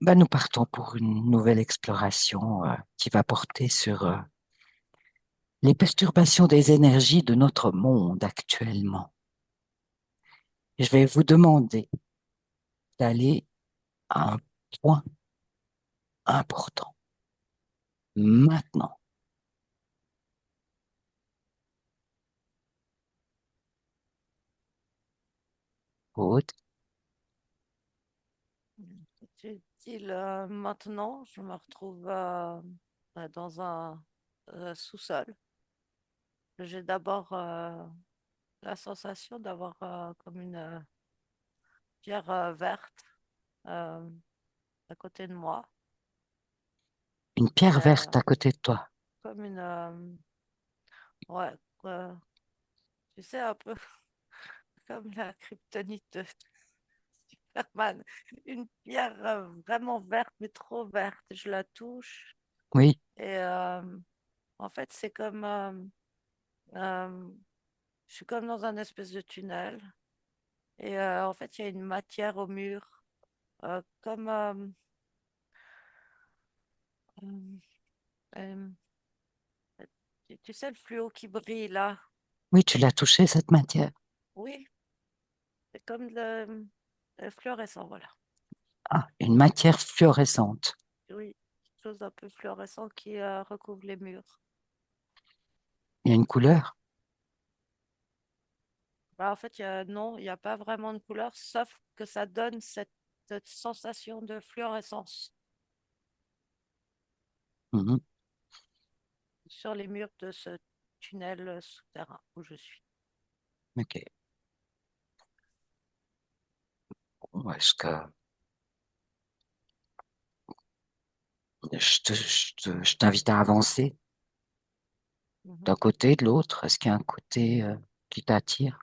Nous partons pour une nouvelle exploration qui va porter sur les perturbations des énergies de notre monde actuellement. Je vais vous demander d'aller à un point important. Maintenant, Aude, Tu dis maintenant, je me retrouve dans un sous-sol. J'ai d'abord la sensation d'avoir comme une pierre verte euh, à côté de moi. une pierre Euh, verte à côté de toi. Comme une... ouais, euh, tu sais, un peu comme la kryptonite de Superman. Une pierre vraiment verte, mais trop verte. Je la touche Oui, et en fait, c'est comme... euh, je suis comme dans un espèce de tunnel. Et en fait, il y a une matière au mur, comme euh, euh, tu sais le fluo qui brille là. oui, tu l'as touché, cette matière. Oui, c'est comme le fluorescent, voilà. Ah, une matière fluorescente. Oui, quelque chose d'un peu fluorescent qui recouvre les murs. Il y a une couleur. Bah, en fait, non, il n'y a pas vraiment de couleur, sauf que ça donne cette sensation de fluorescence Mhm. sur les murs de ce tunnel souterrain où je suis. Ok. Bon, est-ce que je t'invite à avancer Mhm. d'un côté, de l'autre? Est-ce qu'il y a un côté qui t'attire?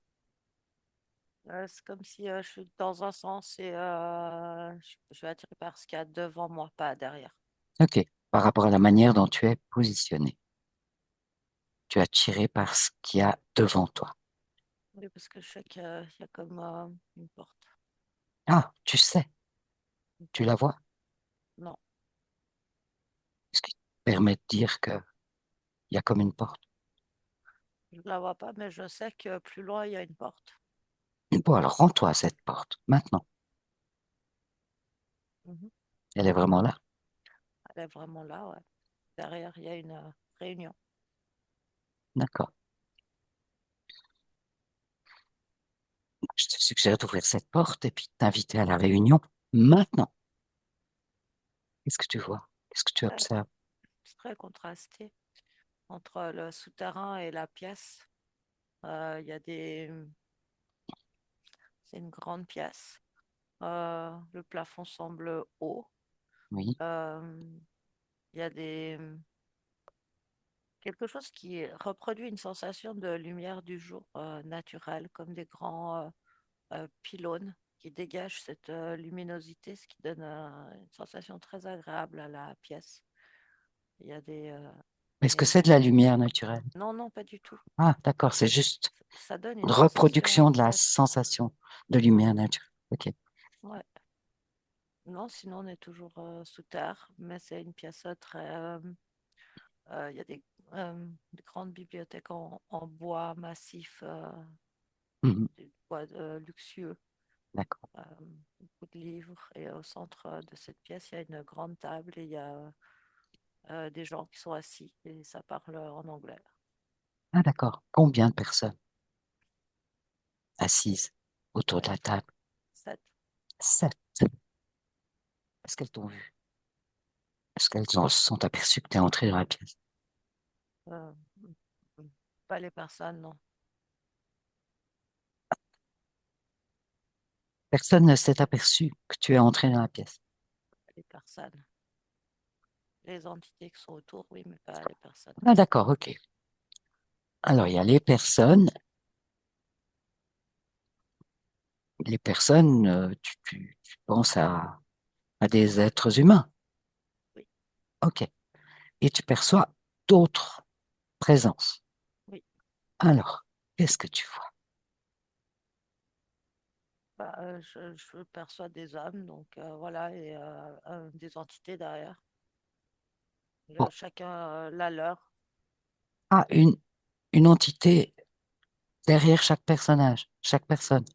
C'est comme si je suis dans un sens et je vais attirer par ce qu'il y a devant moi, pas derrière. Ok. Par rapport à la manière dont tu es positionné, tu es attiré par ce qu'il y a devant toi. Oui, parce que je sais qu'il y a comme une porte. Ah, tu sais, tu la vois. Non, Ce qui te permet de dire qu'il y a comme une porte. je ne la vois pas, mais je sais que plus loin, il y a une porte. Bon, alors rends-toi à cette porte, maintenant. Mhm. Elle est vraiment là. Elle est vraiment là, ouais. Derrière, il y a une réunion. D'accord. Je te suggère d'ouvrir cette porte et puis de t'inviter à la réunion maintenant. Qu'est-ce que tu vois? Qu'est-ce que tu Ouais, observes? c'est très contrasté entre le souterrain et la pièce. Il y a des... C'est une grande pièce. Le plafond semble haut. Oui. Euh, il y a quelque chose qui reproduit une sensation de lumière du jour naturelle, comme des grands pylônes qui dégagent cette luminosité, ce qui donne une sensation très agréable à la pièce. Il y a il Est-ce y a que une... c'est de la lumière naturelle? Non, non, pas du tout. Ah, d'accord, c'est juste Ça donne une une sensation, reproduction en de la fait. sensation de lumière naturelle. Ok. Ouais. Non, sinon on est toujours sous terre, mais c'est une pièce très... il y a des grandes bibliothèques en bois massif, Mhm. des bois luxueux. D'accord. euh, Beaucoup de livres. Et au centre de cette pièce, il y a une grande table et il y a des gens qui sont assis et ça parle en anglais. Ah, d'accord. Combien de personnes assises autour de Ouais, la table? sept. 7. Est-ce qu'elles t'ont vu? Est-ce qu'elles se sont aperçues que tu es entré dans la pièce? Euh, Pas les personnes, non. Personne ne s'est aperçu que tu es entré dans la pièce. Pas les personnes. Les entités qui sont autour, oui, mais pas les personnes. Ah, d'accord, ok. Alors, il y a les personnes. Les personnes, tu penses à des êtres humains. Oui, Ok. Et tu perçois d'autres présences. oui. Alors, qu'est-ce que tu vois? Je perçois des âmes, donc voilà, et des entités derrière. Bon. Chacun la leur. Ah, une entité derrière chaque personnage, chaque personne.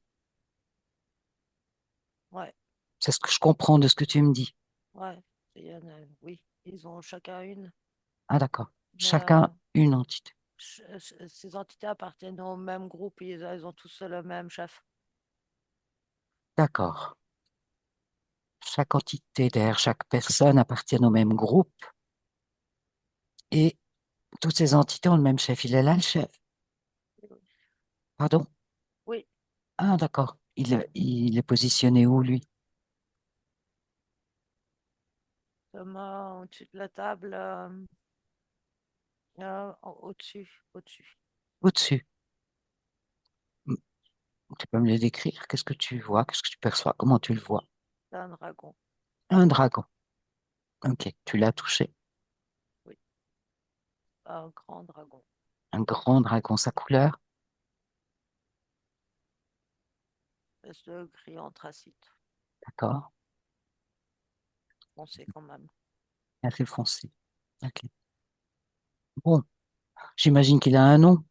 Ouais, C'est ce que je comprends de ce que tu me dis. ouais. Oui, ils ont chacun une, Ah, d'accord. mais Chacun une entité. ces entités appartiennent au même groupe, ils ont tous le même chef. D'accord. Chaque entité derrière chaque personne appartient au même groupe et toutes ces entités ont le même chef. Il est là, le chef. Pardon? Oui, Ah, d'accord. Il est positionné où, lui? Thomas, au-dessus de la table, au-dessus. Au-dessus. Hmm, tu peux me le décrire? Qu'est-ce que tu vois? Qu'est-ce que tu perçois? Comment tu le vois? C'est un dragon. Un dragon. Ok, tu l'as touché. Oui, un grand dragon. Un grand dragon, sa couleur. Espèce de gris anthracite, D'accord. foncé quand même. Assez foncé. Ok. Bon, j'imagine qu'il a un nom.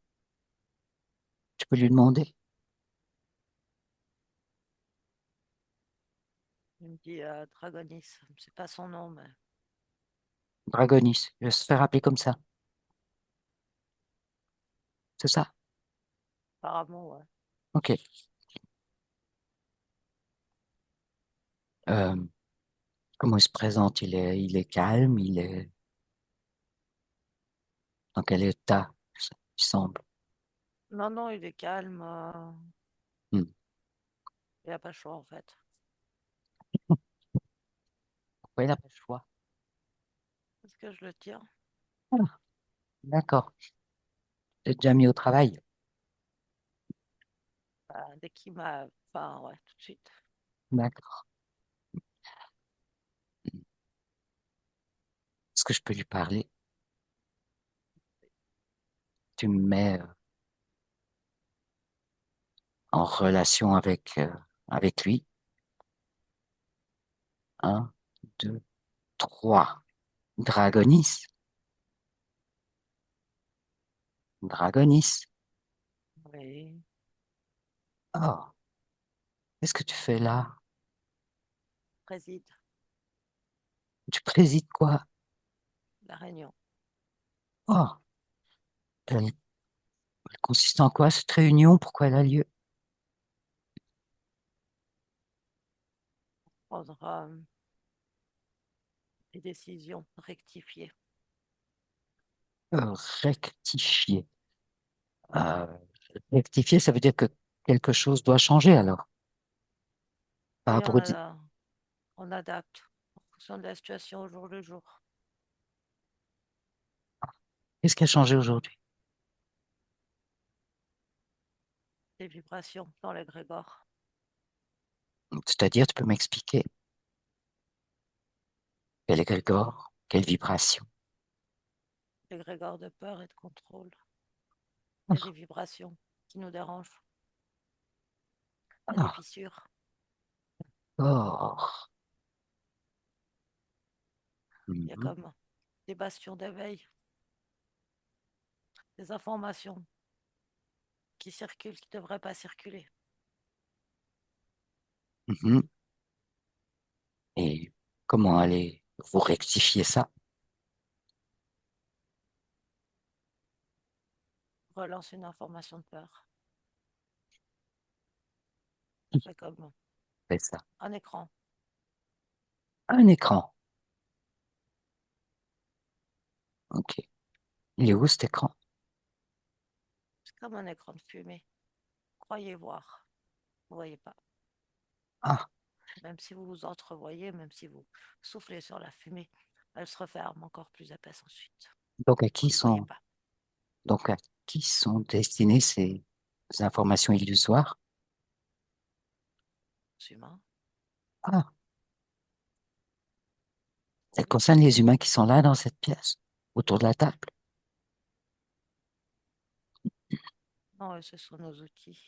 Tu peux lui demander. Il me dit Dragonis, c'est pas son nom, mais Dragonis. Il va se faire appeler comme ça. C'est ça? apparemment, ouais. Ok. Euh, comment il se présente? Il est calme, il est dans quel état, il semble. Non, non, il est calme. Hmm. Il n'a pas le choix, en fait. Pourquoi il n'a pas le choix? Est-ce que je le tire? Ah, d'accord. T'es déjà mis au travail. Dès qu'il m'a... Enfin, ouais, tout de suite. D'accord. Est-ce que je peux lui parler? Tu me mets en relation avec lui. Un, deux, trois. Dragonis. Dragonis. Oui, Oh, qu'est-ce que tu fais là? préside Tu présides quoi? la réunion. Oh, elle consiste en quoi cette réunion? Pourquoi elle a lieu? Prendre des décisions, rectifier. Rectifier. Euh, rectifier, ça veut dire que quelque chose doit changer alors, par Oui, rapport on adapte en fonction de la situation au jour le jour. Qu'est-ce qui a changé aujourd'hui? Des vibrations dans l'égrégore. C'est-à-dire, tu peux m'expliquer quel égrégore, quelle vibration? L'égrégore de peur et de contrôle. Il y a des Ah, vibrations qui nous dérangent. Il y a des ah, fissures. d'accord. Il y a Mhm, comme des bastions d'éveil, des informations qui circulent, qui ne devraient pas circuler. mhm. Et comment allez-vous rectifier ça? Relance une information de peur. C'est comme Faites ça. un écran. Un écran. Ok. Il est où cet écran? C'est comme un écran de fumée. Croyez voir. Vous ne voyez pas. Ah, Même si vous vous entrevoyez, même si vous soufflez sur la fumée, elle se referme encore plus épaisse ensuite. donc à qui Vous ne voyez sont, pas. donc à qui sont destinées ces informations illusoires? C'est humain. Ah, elles concernent les humains qui sont là dans cette pièce, autour de la table. Non, ce sont nos outils.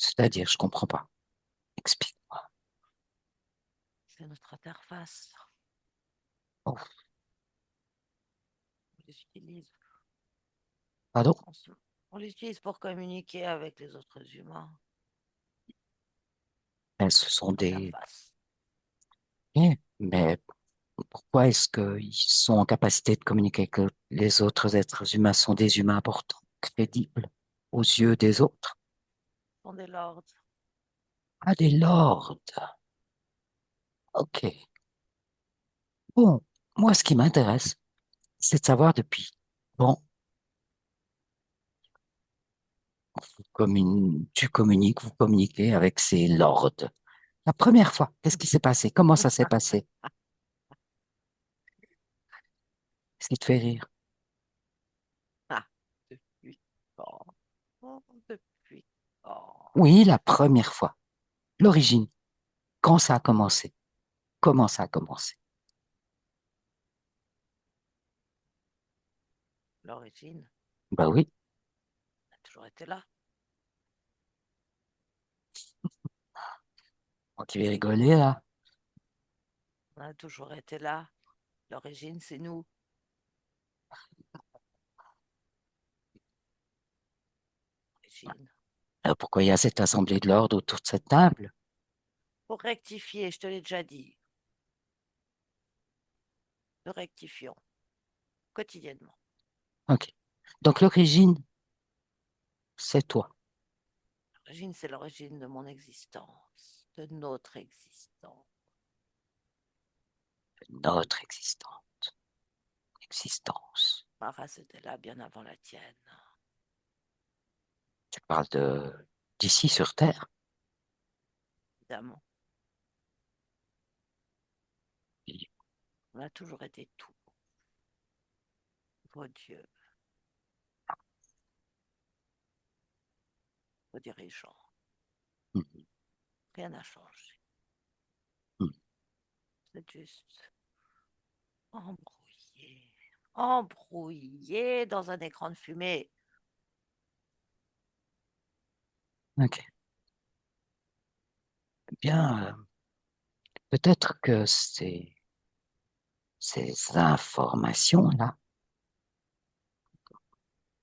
C'est-à-dire, je comprends pas. Explique-moi. C'est notre interface. Oh, On les utilise. pardon? On, se- on les utilise pour communiquer avec les autres humains. Ben, ce sont des... Interface. Eh, mais pourquoi est-ce qu'ils sont en capacité de communiquer que les autres êtres humains sont des humains importants, crédibles aux yeux des autres? Ce sont des lords. Ah, des lords. Ok. Bon, moi, ce qui m'intéresse, c'est de savoir depuis quand tu communiques, vous communiquez avec ces lords. La première fois, qu'est-ce qui s'est passé? Comment ça s'est passé? Qu'est-ce qui te fait rire? Ah, depuis quand? Oh, depuis quand? Oui, la première fois. L'origine. Quand ça a commencé? Comment ça a commencé? L'origine Ben oui. a toujours été là. Moi qui vais rigoler là. On a toujours été là. L'origine, c'est nous. L'origine. Pourquoi il y a cette assemblée de l'ordre autour de cette table? Pour rectifier, je te l'ai déjà dit, nous rectifions quotidiennement. Ok. Donc l'origine, c'est toi. L'origine, c'est l'origine de mon existence, de notre existence. Notre existence. Ma race était là bien avant la tienne. Tu parles de d'ici sur Terre? Évidemment, on a toujours été tout, vos dieux, vos dirigeants. Mhm, Rien n'a changé. mhm. C'est juste embrouillé, embrouillé dans un écran de fumée. Ok. Eh bien, peut-être que ces informations-là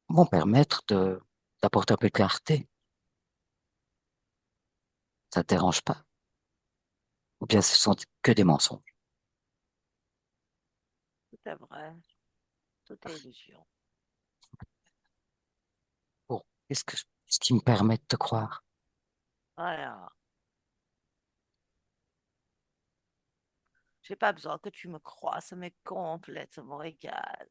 vont permettre d'apporter un peu de clarté. Ça te dérange pas? Ou bien ce sont que des mensonges? Tout est vrai, tout est illusion. Bon, qu'est-ce qui me permet de te croire? Voilà. J'ai pas besoin que tu me crois, ça m'est complètement égal.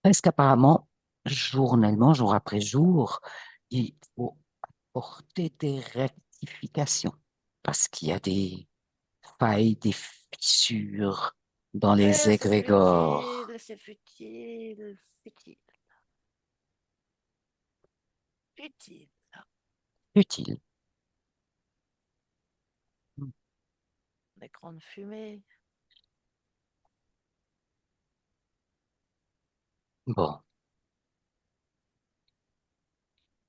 Parce qu'apparemment, journellement, jour après jour, il faut apporter des rectifications parce qu'il y a des failles, des fissures dans les C'est égrégores. futile, c'est futile, futile, futile. Utile. Un écran de fumée. Bon,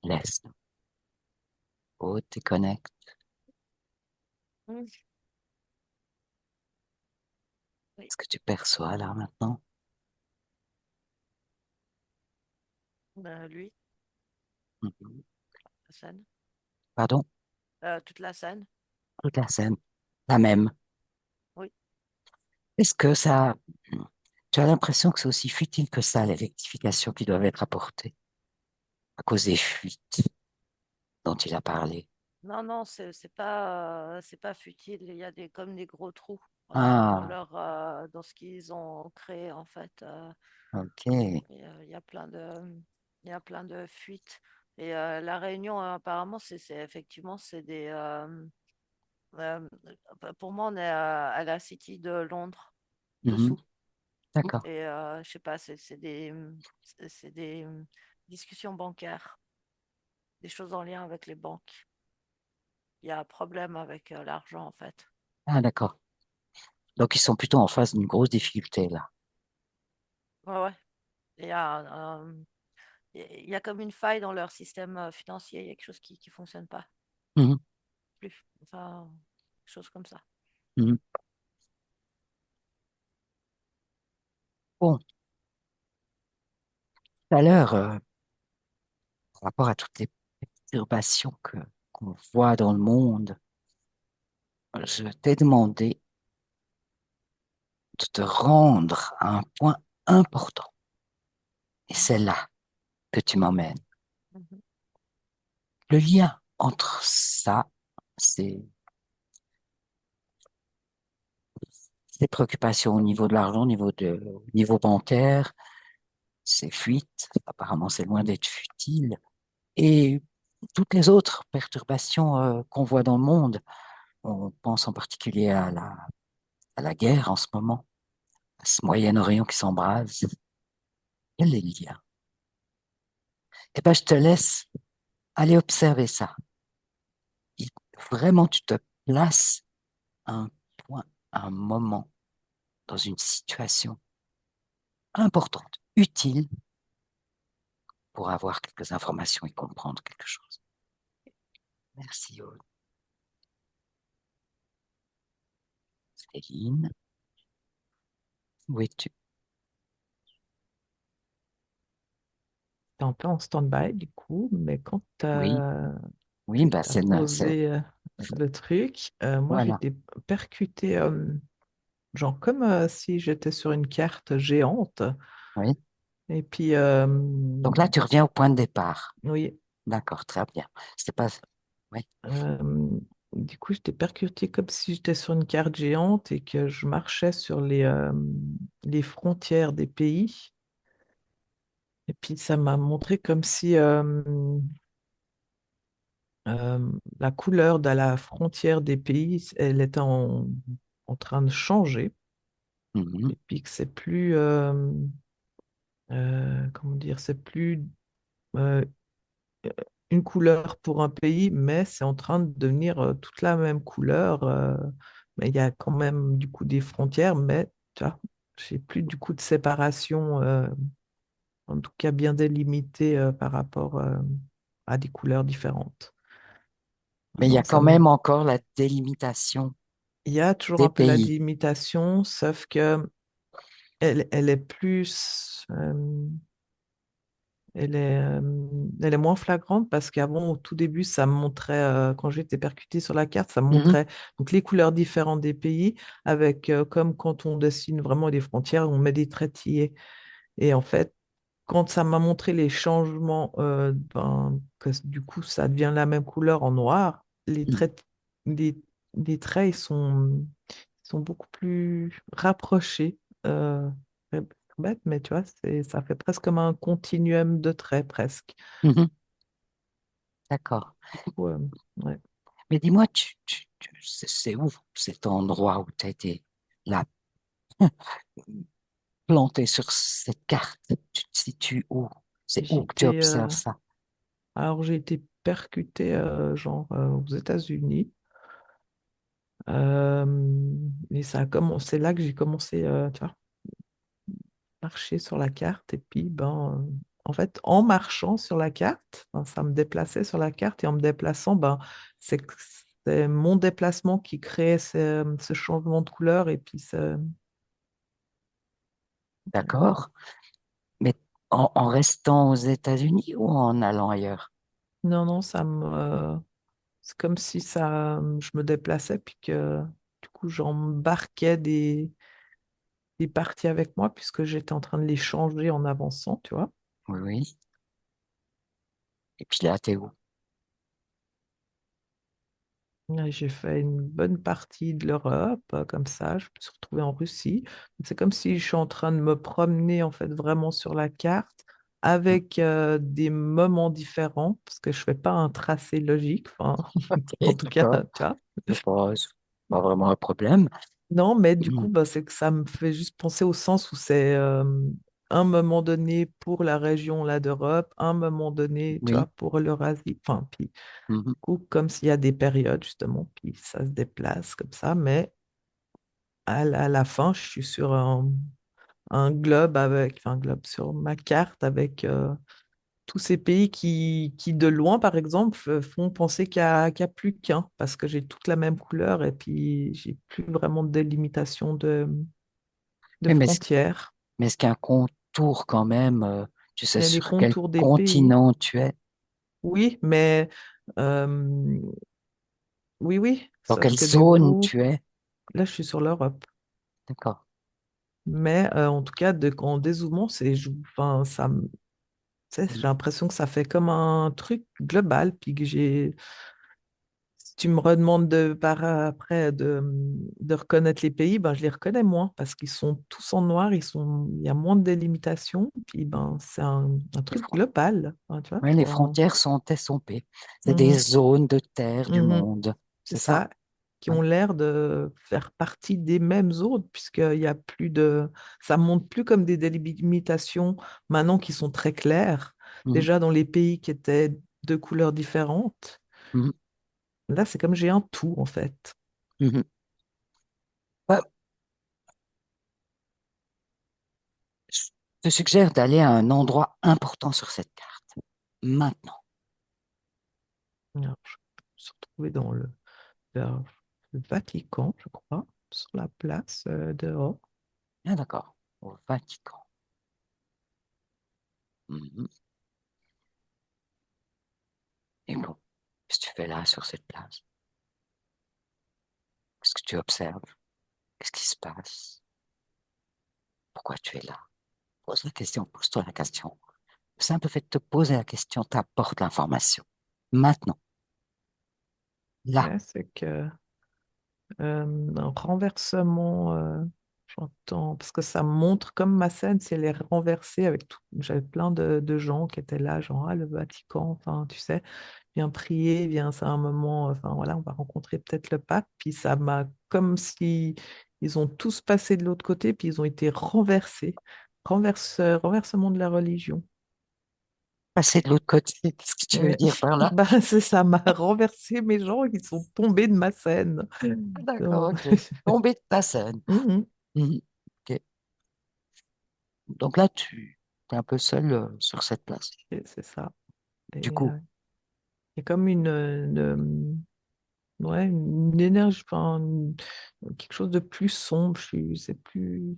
laisse. Oh, déconnecte. Hmm. Oui, Ce que tu perçois là maintenant. ben, lui, Mhm. la scène. Pardon? Toute la scène. Toute la scène. La même. Oui, Est-ce que ça... Tu as l'impression que c'est aussi futile que ça, les rectifications qui doivent être apportées à cause des fuites dont il a parlé. non, non, c'est pas futile. Il y a des comme des gros trous Ah, dans ce qu'ils ont créé en fait. ok. Il y a plein il y a plein de fuites. Et la Réunion, apparemment, c'est effectivement c'est des. Euh, pour moi, on est à la City de Londres Mhm. dessous. D'accord. Et je sais pas, c'est des discussions bancaires, des choses en lien avec les banques. Il y a un problème avec l'argent en fait. Ah, d'accord. Donc, ils sont plutôt en face d'une grosse difficulté, là. Ouais, ouais. Il y a il y a comme une faille dans leur système financier. Il y a quelque chose qui ne fonctionne pas Mhm, plus. Enfin, quelque chose comme ça. mhm. Bon, tout à l'heure, par rapport à toutes les perturbations qu'on voit dans le monde, je t'ai demandé de te rendre à un point important. Et Mhm, c'est là que tu m'emmènes. mhm, Le lien entre ça, ces, ces préoccupations au niveau de l'argent, au niveau bancaire, ces fuites, apparemment c'est loin d'être futile, et toutes les autres perturbations qu'on voit dans le monde. On pense en particulier à la guerre en ce moment, à ce Moyen-Orient qui s'embrase. Quel est le lien? Eh ben, je te laisse aller observer ça. Et vraiment, tu te places à un point, à un moment, dans une situation importante, utile pour avoir quelques informations et comprendre quelque chose. Merci, Aude. Céline, où es-tu? T'es un peu en stand-by du coup, mais quand tu Oui, as, oui, bah posé le truc, moi voilà, j'étais percuté, genre comme si j'étais sur une carte géante. oui. Et puis, Donc là, tu reviens au point de départ. oui, D'accord, très bien. C'était pas, oui. euh, du coup, j'étais percuté comme si j'étais sur une carte géante et que je marchais sur les frontières des pays. Et puis, ça m'a montré comme si la couleur de la frontière des pays, elle était en train de changer. Mhm, Et puis que c'est plus, comment dire, c'est plus euh, une couleur pour un pays, mais c'est en train de devenir toute la même couleur. Mais il y a quand même du coup des frontières, mais tu vois, j'ai plus du coup de séparation, en tout cas bien délimitée par rapport à des couleurs différentes. mais il y a Donc quand même encore la délimitation il y a toujours des un peu la pays. délimitation, sauf que elle est plus, elle est moins flagrante parce qu'avant, au tout début, ça me montrait, quand j'étais percuté sur la carte, ça me Mhm, montrait donc les couleurs différentes des pays avec, comme quand on dessine vraiment des frontières, on met des traits tillés. Et en fait, quand ça m'a montré les changements, que du coup, ça devient la même couleur en noir, mhm. les, les traits, ils sont beaucoup plus rapprochés. C'est bête, mais tu vois, ça fait presque comme un continuum de traits, presque. Mhm. D'accord. Du coup, ouais. Mais dis-moi, c'est où cet endroit où tu as été là, planté sur cette carte? Tu te situes où? C'est où que tu J'étais, observes ça? alors j'ai été percuté, genre, aux États-Unis. Euh, et ça a commencé, c'est là que j'ai commencé, tu vois, marcher sur la carte. Et puis, en fait, en marchant sur la carte, ça me déplaçait sur la carte. Et en me déplaçant, c'est c'est mon déplacement qui créait ce changement de couleur. Et puis, D'accord. Mais en restant aux États-Unis ou en allant ailleurs? non, non, c'est comme si je me déplaçais. Puis que, du coup, j'embarquais des parties avec moi, puisque j'étais en train de les changer en avançant, tu vois. Oui, oui. Et puis là, t'es où? Ouais, j'ai fait une bonne partie de l'Europe, comme ça. Je me suis retrouvée en Russie. C'est comme si je suis en train de me promener en fait vraiment sur la carte avec des moments différents, parce que je fais pas un tracé logique. Enfin, en Ok, tout cas, d'accord. tu vois. C'est pas vraiment un problème. Non, mais du coup, Mhm. c'est que ça me fait juste penser au sens où c'est un moment donné pour la région là d'Europe, un moment donné, tu vois, Oui. pour l'Eurasie. Enfin, puis, du Mhm. coup, comme s'il y a des périodes justement, puis ça se déplace comme ça, mais à la fin, je suis sur un globe avec, enfin, un globe sur ma carte avec tous ces pays qui, de loin, par exemple, font penser qu'il y a plus qu'un, parce que j'ai toute la même couleur et puis j'ai plus vraiment de délimitation de Oui, frontières. mais est-ce qu'il y a un contour quand même, tu sais Il y a les sur quel contours des pays. continent tu es, Oui, mais euh, oui, oui, dans sauf quelle que du zone coup, tu es. là, je suis sur l'Europe. D'accord. Mais en tout cas, en dézoomant, enfin, tu sais, j'ai l'impression que ça fait comme un truc global, puis que si tu me redemandes après de reconnaître les pays, ben, je les reconnais moins parce qu'ils sont tous en noir, il y a moins de délimitation, puis ben, c'est un Les truc fron- global, hein, tu vois. ouais, les frontières sont estompées. C'est des Mhm, zones de terre du mhm, monde. c'est C'est ça? ça, qui Ouais. ont l'air de faire partie des mêmes zones, puisqu'il y a plus de. Ça monte plus comme des délimitations maintenant qui sont très claires. Mhm, Déjà dans les pays qui étaient de couleurs différentes, mhm, là, c'est comme j'ai un tout, en fait. mhm. Ouais, je te suggère d'aller à un endroit important sur cette carte. Maintenant. Alors, je me suis retrouvée vers le Vatican, je crois, sur la place dehors. Ah, d'accord. Au Vatican. Mhm. Et bon, qu'est-ce que tu fais là sur cette place? Qu'est-ce que tu observes? Qu'est-ce qui se passe? Pourquoi tu es là? Pose la question, pose-toi la question. Le simple fait de te poser la question t'apporte l'information. Maintenant, là, Ouais, c'est que un renversement, j'entends, parce que ça montre comme ma scène, si elle est renversée avec tout. J'avais plein de gens qui étaient là, genre, ah, le Vatican, enfin, tu sais, viens prier, viens, c'est un moment, enfin, voilà, on va rencontrer peut-être le pape. Puis ça m'a, comme si ils ont tous passé de l'autre côté, puis ils ont été renversés. Renversement de la religion. passer de l'autre côté, qu'est-ce que tu veux Ouais. dire par là? Bah, c'est ça, m'a renversé mes gens qui sont tombés de ma scène. D'accord, Donc, ok. Tomber de ta scène. mhm. Mhm. Ok. Donc là, tu es un peu seul sur cette place. Et c'est ça. Du Et coup, il y a comme ouais, une énergie, enfin, quelque chose de plus sombre. C'est plus,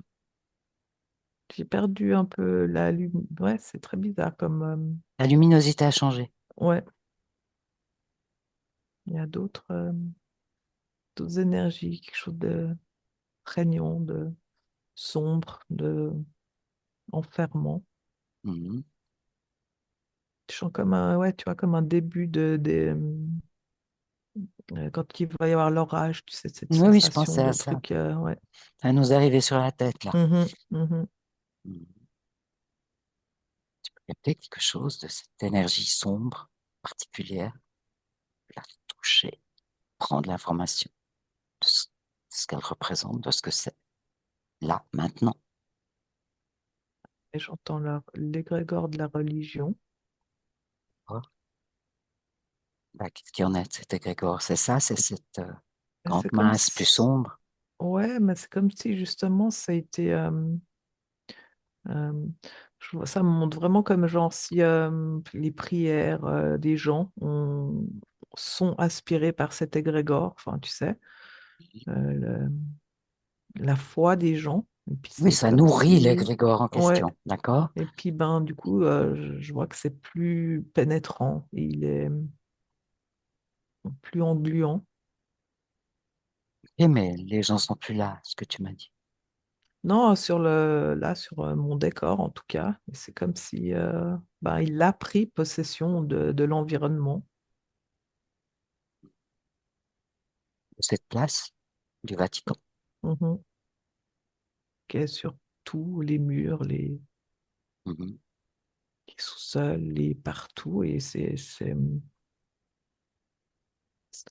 j'ai perdu un peu la lumière. Ouais, c'est très bizarre comme, la luminosité a changé. ouais, il y a d'autres énergies, quelque chose de prégnant, de sombre, de enfermant. Mhm. Je sens comme ouais, tu vois, comme un début quand il va y avoir l'orage, tu sais, cette Oui, oui, je sensation pensais à de ça. truc, ouais. Ça nous est arrivé sur la tête, là. Mhm, mhm. Mhm. Il y a peut-être quelque chose de cette énergie sombre, particulière, la toucher, prendre l'information de ce qu'elle représente, de ce que c'est, là, maintenant. Et j'entends l'égrégore de la religion. Oh, bah, qu'est-ce qu'il y en a de cet égrégore? C'est ça, c'est cette Et grande c'est comme masse plus si, sombre. ouais, mais c'est comme si justement ça a été, euh, ça me montre vraiment comme genre si les prières des gens sont aspirées par cet égrégore, enfin tu sais, euh, le- la foi des gens. Et puis Oui, c'est ça comme nourrit si, l'égrégore en ouais, question, d'accord? et puis ben du coup je vois que c'est plus pénétrant, il est plus engluant. Eh, mais les gens sont plus là, ce que tu m'as dit. Non, là, sur mon décor, en tout cas, c'est comme si ben, il a pris possession de l'environnement. Cette place du Vatican. Mhm. Qui est sur tous les murs, Mhm. les sous-sols, les partout. Et c'est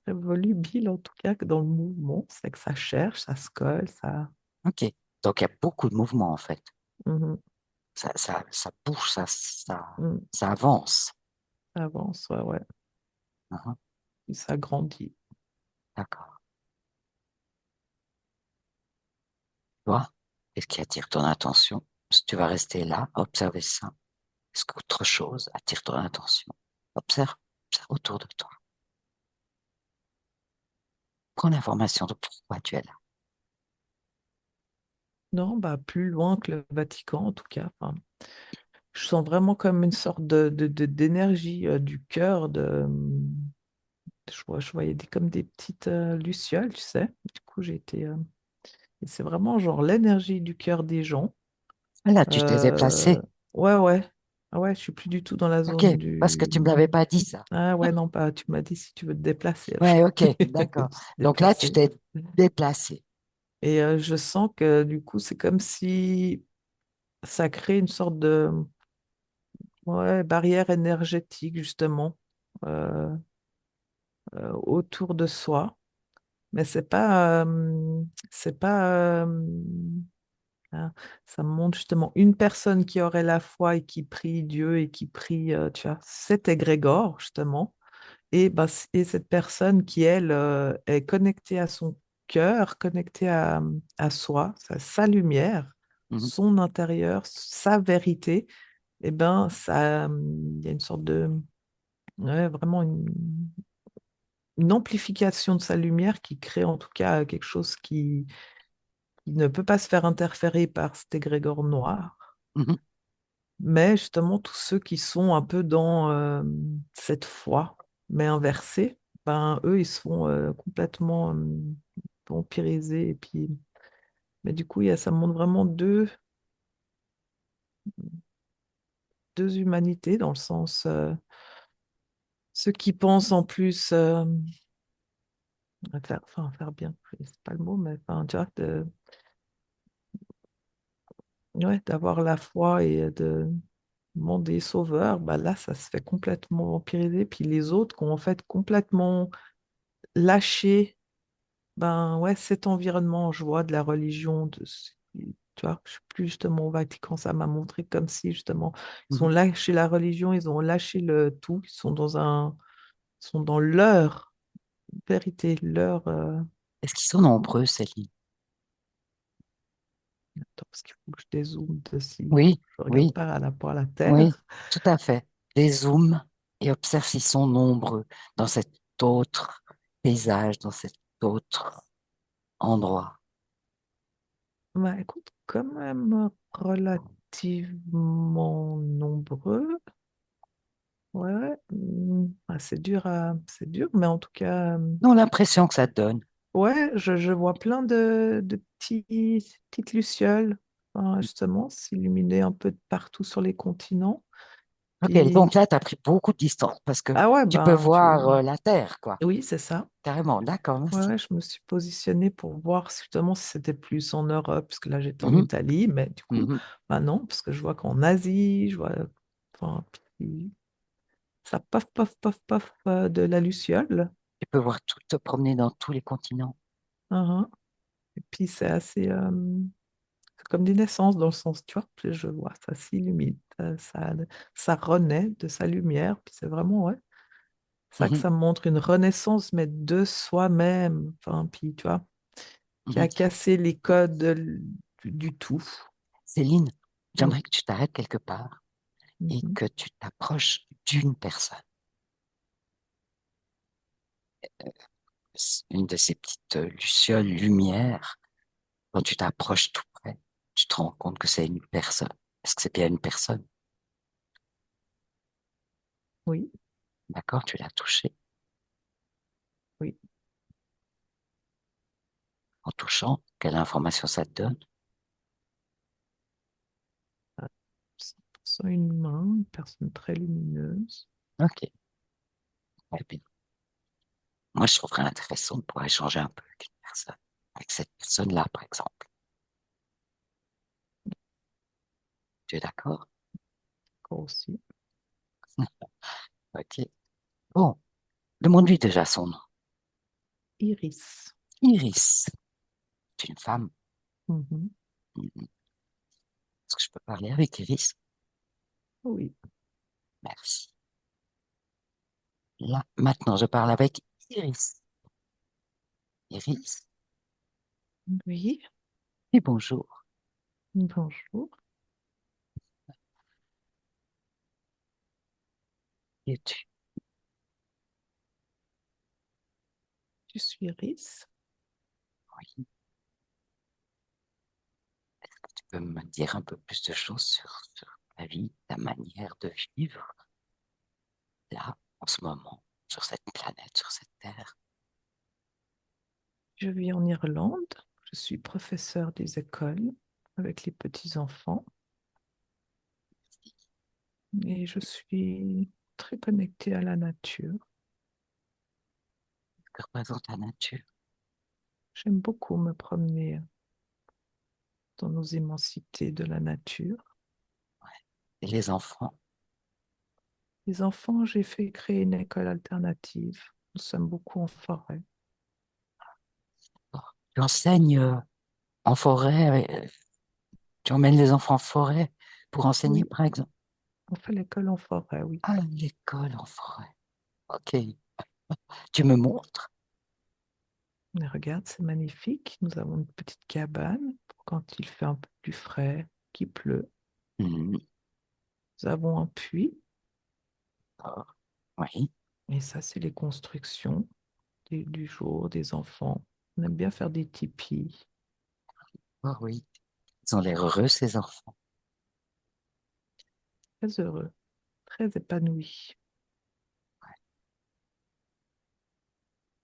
très volubile, en tout cas, que dans le mouvement. C'est que ça cherche, ça se colle, ça, Ok. Donc, il y a beaucoup de mouvements, en fait. mhm, Ça bouge, mhm, ça avance. ça avance, ouais, ouais. Mhm. Et ça grandit. D'accord. Tu vois? Qu'est-ce qui attire ton attention? Si tu vas rester là, observer ça. Est-ce qu'autre chose attire ton attention? Observe, observe autour de toi. Prends l'information de pourquoi tu es là. Non, bah, plus loin que le Vatican, en tout cas. Enfin, je sens vraiment comme une sorte d'énergie du cœur. Je voyais comme des petites lucioles, tu sais. Du coup, j'ai été. Et c'est vraiment genre l'énergie du cœur des gens. Là, tu t'es Euh, déplacé. ouais, ouais. Ah ouais, je suis plus du tout dans la OK, zone parce que du. tu me l'avais pas dit ça. Ah ouais, non, pas. Tu m'as dit si tu veux te déplacer. Alors Ouais, OK, je me d'accord. suis Donc là, tu déplacée. t'es déplacé. Et je sens que du coup, c'est comme si ça crée une sorte de ouais, barrière énergétique, justement, euh, autour de soi. Mais c'est pas, hein, ça me montre justement une personne qui aurait la foi et qui prie Dieu et qui prie, tu vois, cet égrégore, justement. Et, bah, et cette personne qui, elle, est connectée à son cœur, connectée à soi, sa lumière, Mhm, son intérieur, sa vérité, et ben ça, il y a une sorte de, ouais, vraiment une amplification de sa lumière qui crée en tout cas quelque chose qui ne peut pas se faire interférer par cet égrégore noir. mhm, Mais justement, tous ceux qui sont un peu dans cette foi, mais inversée, ben, eux, ils se font complètement vampiriser. Et puis, mais du coup, ça montre vraiment deux humanités, dans le sens, ceux qui pensent en plus faire bien, c'est pas le mot, mais enfin, tu vois, ouais, d'avoir la foi et de demander sauveur, bah là, ça se fait complètement vampiriser. Puis les autres qui ont en fait complètement lâché, ben ouais, cet environnement, je vois, de la religion, tu vois, je suis plus justement au Vatican, ça m'a montré comme si justement, ils ont mhm. lâché la religion, ils ont lâché le tout, ils sont dans leur vérité, leur, Est-ce qu'ils sont nombreux, Céline? attends, parce qu'il faut que je dézoome dessus, Oui, je regarde oui, pas à rapport à la oui, Terre. tout à fait. Dézoome et observe s'ils sont nombreux dans cet autre paysage, dans cet autre endroit. Bah écoute, quand même relativement nombreux. Ouais, ouais. Ah, c'est dur, mais en tout cas, Non, l'impression que ça te donne. ouais, je vois plein de petites lucioles, hein, justement, s'illuminer un peu de partout sur les continents. Ok, Puis, donc là, tu as pris beaucoup de distance parce que ah ouais, tu peux ben, voir la Terre, quoi. oui, c'est ça. Carrément, d'accord, Ouais, merci. ouais, je me suis positionnée pour voir justement si c'était plus en Europe, parce que là, j'étais en Mhm, Italie, mais du coup, mhm. bah non, parce que je vois qu'en Asie, je vois, enfin, puis ça puff, puff, puff, puff de la luciole. Tu peux voir tout, te promener dans tous les continents. Uhum. Et puis c'est assez comme des naissances dans le sens, tu vois, puis je vois, ça s'illumine, ça renaît de sa lumière, puis c'est vraiment, ouais, ça que Mhm, ça montre une renaissance, mais de soi-même, enfin, puis tu vois, qui mhm. a cassé les codes du tout. Céline, Mm. j'aimerais que tu t'arrêtes quelque part et Mhm. que tu t'approches d'une personne, une de ces petites lucioles, lumières. Quand tu t'approches tout près, tu te rends compte que c'est une personne. Est-ce que c'est bien une personne? Oui, D'accord, tu l'as touchée. oui. En touchant, quelle information ça te donne? Ah, 100% une main, une personne très lumineuse. Ok, très bien. Moi, je trouverais intéressant de pouvoir échanger un peu avec une personne, avec cette personne-là, par exemple. Tu es d'accord? Encore aussi. Ok. Bon, demande-lui déjà son nom. Iris. Iris. C'est une femme. Mhm. Mhm. Est-ce que je peux parler avec Iris? Oui, Merci. Là, maintenant, je parle avec Iris. Iris, oui, et bonjour. bonjour. Et tu, Je suis Iris. oui, tu peux me dire un peu plus de choses sur ta vie, ta manière de vivre là, en ce moment, sur cette planète, sur cette terre. Je vis en Irlande. Je suis professeur des écoles avec les petits-enfants et je suis très connectée à la nature. Que représente la nature? J'aime beaucoup me promener dans nos immensités de la nature. Et les enfants? Les enfants, j'ai fait créer une école alternative. Nous sommes beaucoup en forêt. Oh, tu enseignes en forêt, tu emmènes les enfants en forêt pour enseigner, Oui, par exemple? on fait l'école en forêt, oui. Ah, l'école en forêt. Ok. Tu me montres? Mais regarde, c'est magnifique. Nous avons une petite cabane pour quand il fait un peu plus frais, qu'il pleut. Mhm. Nous avons un puits Oh, oui. et ça, c'est les constructions du jour des enfants. On aime bien faire des tipis. Oh, oui. Ils ont l'air heureux, ces enfants. Très heureux, très épanouis.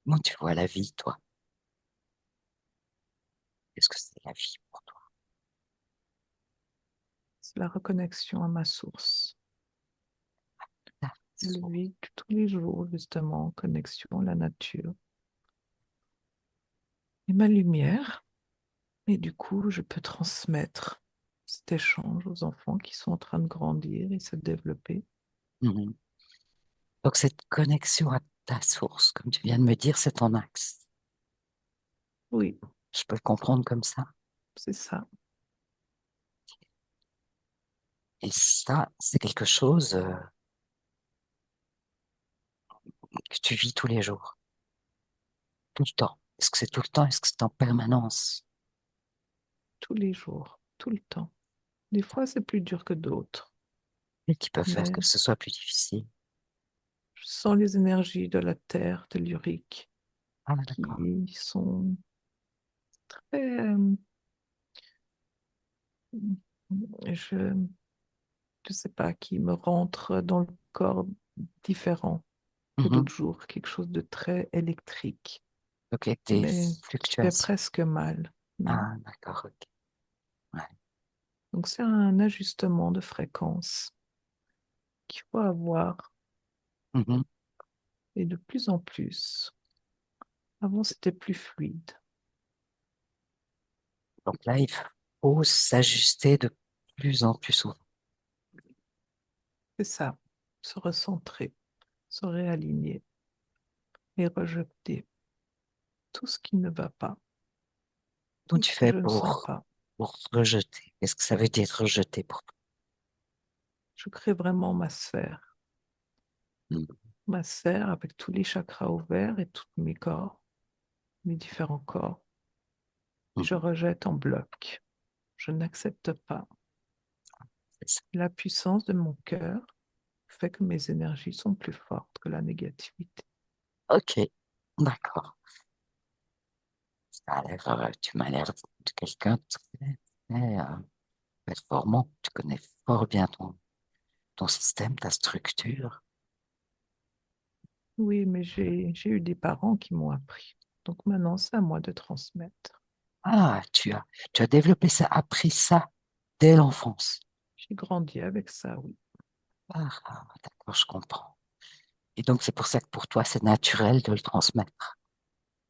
Comment tu vois la vie, toi? Qu'est-ce que c'est la vie pour toi? C'est la reconnexion à ma source. La Le source. vide tous les jours, justement, en connexion à la nature. Et ma lumière. Et du coup, je peux transmettre cet échange aux enfants qui sont en train de grandir et se développer. Mhm. Donc, cette connexion à ta source, comme tu viens de me dire, c'est ton axe. Oui, Je peux le comprendre comme ça. c'est ça. Et ça, c'est quelque chose que tu vis tous les jours, tout le temps. Est-ce que c'est tout le temps? Est-ce que c'est en permanence? Tous les jours, tout le temps. Des fois, c'est plus dur que d'autres, Et qui peut faire que mais ce soit plus difficile? je sens les énergies de la terre, de l'urique, Ah, d'accord. qui sont très... je ne sais pas, qui me rentrent dans le corps différent que Mhm. d'autres jours, quelque chose de très électrique, Donc, avec des mais qui fait fluctuations. presque mal. Mm. Ah, d'accord, ok. Ouais. Donc c'est un ajustement de fréquence qu'il faut avoir Mhm. et de plus en plus. Avant, c'était plus fluide. Donc là, il faut s'ajuster de plus en plus souvent. C'est ça, se recentrer, se réaligner et rejeter tout ce qui ne va pas, Comment tout tu ce que fais je ne sens pas. pour rejeter? Qu'est-ce que ça veut dire rejeter pour toi? Je crée vraiment Mhm. ma sphère avec tous les chakras ouverts et tous mes corps, mes différents corps. Je Mhm. rejette en bloc. Je n'accepte pas. C'est ça. La puissance de mon cœur fait que mes énergies sont plus fortes que la négativité. Ok, d'accord. Tu m'as l'air de quelqu'un de très, performant. Tu connais fort bien ton système, ta structure. Oui, mais j'ai eu des parents qui m'ont appris. Donc maintenant, c'est à moi de transmettre. Ah, tu as développé ça, appris ça dès l'enfance. J'ai grandi avec ça, oui, Ah, d'accord, je comprends. Et donc, c'est pour ça que pour toi, c'est naturel de le transmettre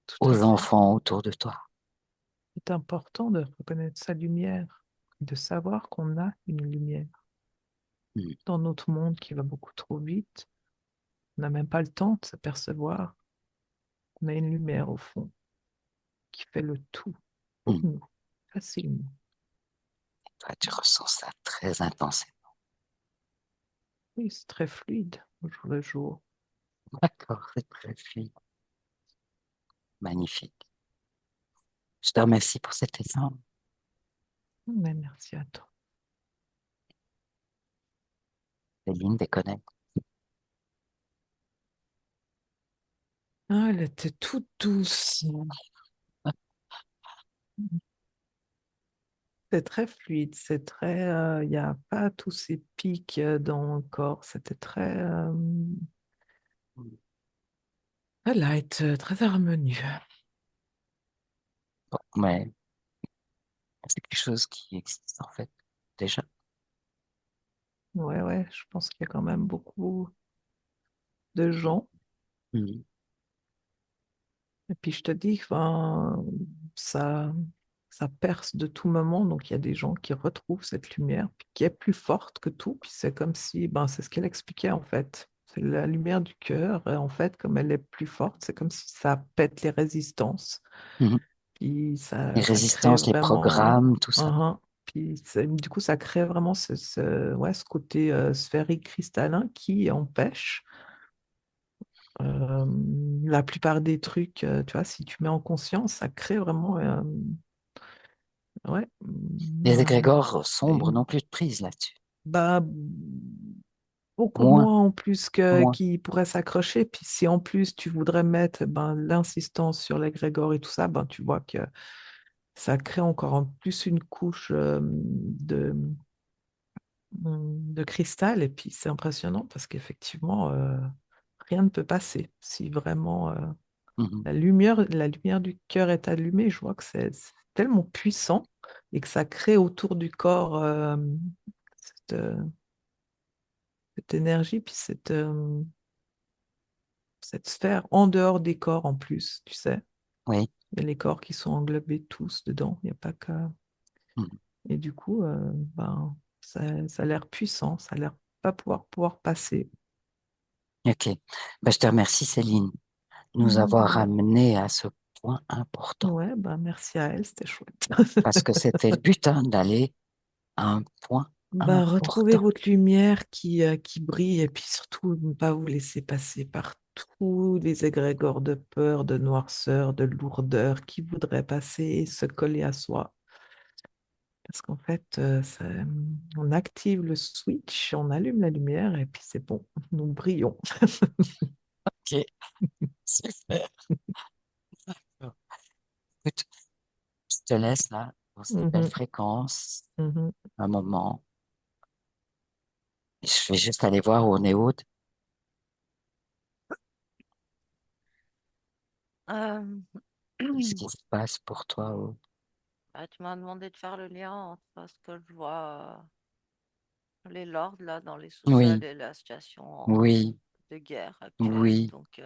tout à aux fait. enfants autour de toi. C'est important de reconnaître sa lumière, de savoir qu'on a une lumière. Mm. Dans notre monde qui va beaucoup trop vite, on n'a même pas le temps de s'apercevoir qu'on a une lumière au fond qui fait le tout pour Mm. nous, facilement. Toi, tu ressens ça très intensément. Oui, c'est très fluide au jour le jour. D'accord, c'est très fluide. Magnifique. Je te remercie pour cet échange. Mais merci à toi. Céline, déconnecte. Ah, elle était toute douce. C'est très fluide, c'est très, il n'y a pas tous ces pics dans le corps. C'était très, très light, très harmonieux. Bon, mais c'est quelque chose qui existe en fait déjà. Ouais, ouais, je pense qu'il y a quand même beaucoup de gens. Mhm. Et puis je te dis, enfin, ça, ça perce de tout moment. Donc il y a des gens qui retrouvent cette lumière puis qui est plus forte que tout. Puis c'est comme si, ben, c'est ce qu'elle expliquait en fait. C'est la lumière du cœur. Et en fait, comme elle est plus forte, c'est comme si ça pète les résistances. Mhm. Puis Les ça crée résistances, les vraiment. programmes, tout ça. Uhum. Puis du coup, ça crée vraiment ouais, ce côté sphérique cristallin qui empêche euh, la plupart des trucs. Tu vois, si tu mets en conscience, ça crée vraiment ouais, Les égrégores sombres une- n'ont plus de prise là-dessus. bah, beaucoup Moins, moins en plus que moins. qui pourrait s'accrocher. Puis si en plus tu voudrais mettre ben, l'insistance sur l'égrégore et tout ça, ben, tu vois que ça crée encore en plus une couche de cristal. Et puis c'est impressionnant parce qu'effectivement, rien ne peut passer. Si vraiment Mhm. la lumière du cœur est allumée, je vois que c'est tellement puissant et que ça crée autour du corps cette, cette énergie, puis cette sphère en dehors des corps en plus, tu sais. Oui. Il y a les corps qui sont englobés tous dedans, il n'y a pas que... Mhm. Et du coup, ben, ça a l'air puissant, ça a l'air pas pouvoir passer. Ok. Ben, je te remercie, Céline, de nous avoir Ouais, ramené à ce point important. ouais, ben merci à elle, c'était chouette. Parce que c'était le but, hein, d'aller à un point Ben, retrouvez important. votre lumière qui brille et puis surtout ne pas vous laisser passer par tous les égrégores de peur, de noirceur, de lourdeur qui voudraient passer et se coller à soi. Parce qu'en fait, on active le switch, on allume la lumière et puis c'est bon, nous brillons. Ok, super. Écoute, je te laisse là, pour cette belle Mhm, fréquence, mhm. un moment. Je vais juste aller voir où on est haute. Euh, Qu'est-ce qui se passe pour toi, Aude? Bah, tu m'as demandé de faire le lien entre ce que je vois, les lords là dans les sous-sols Oui, et la situation oui, de guerre actuelle. oui. Donc,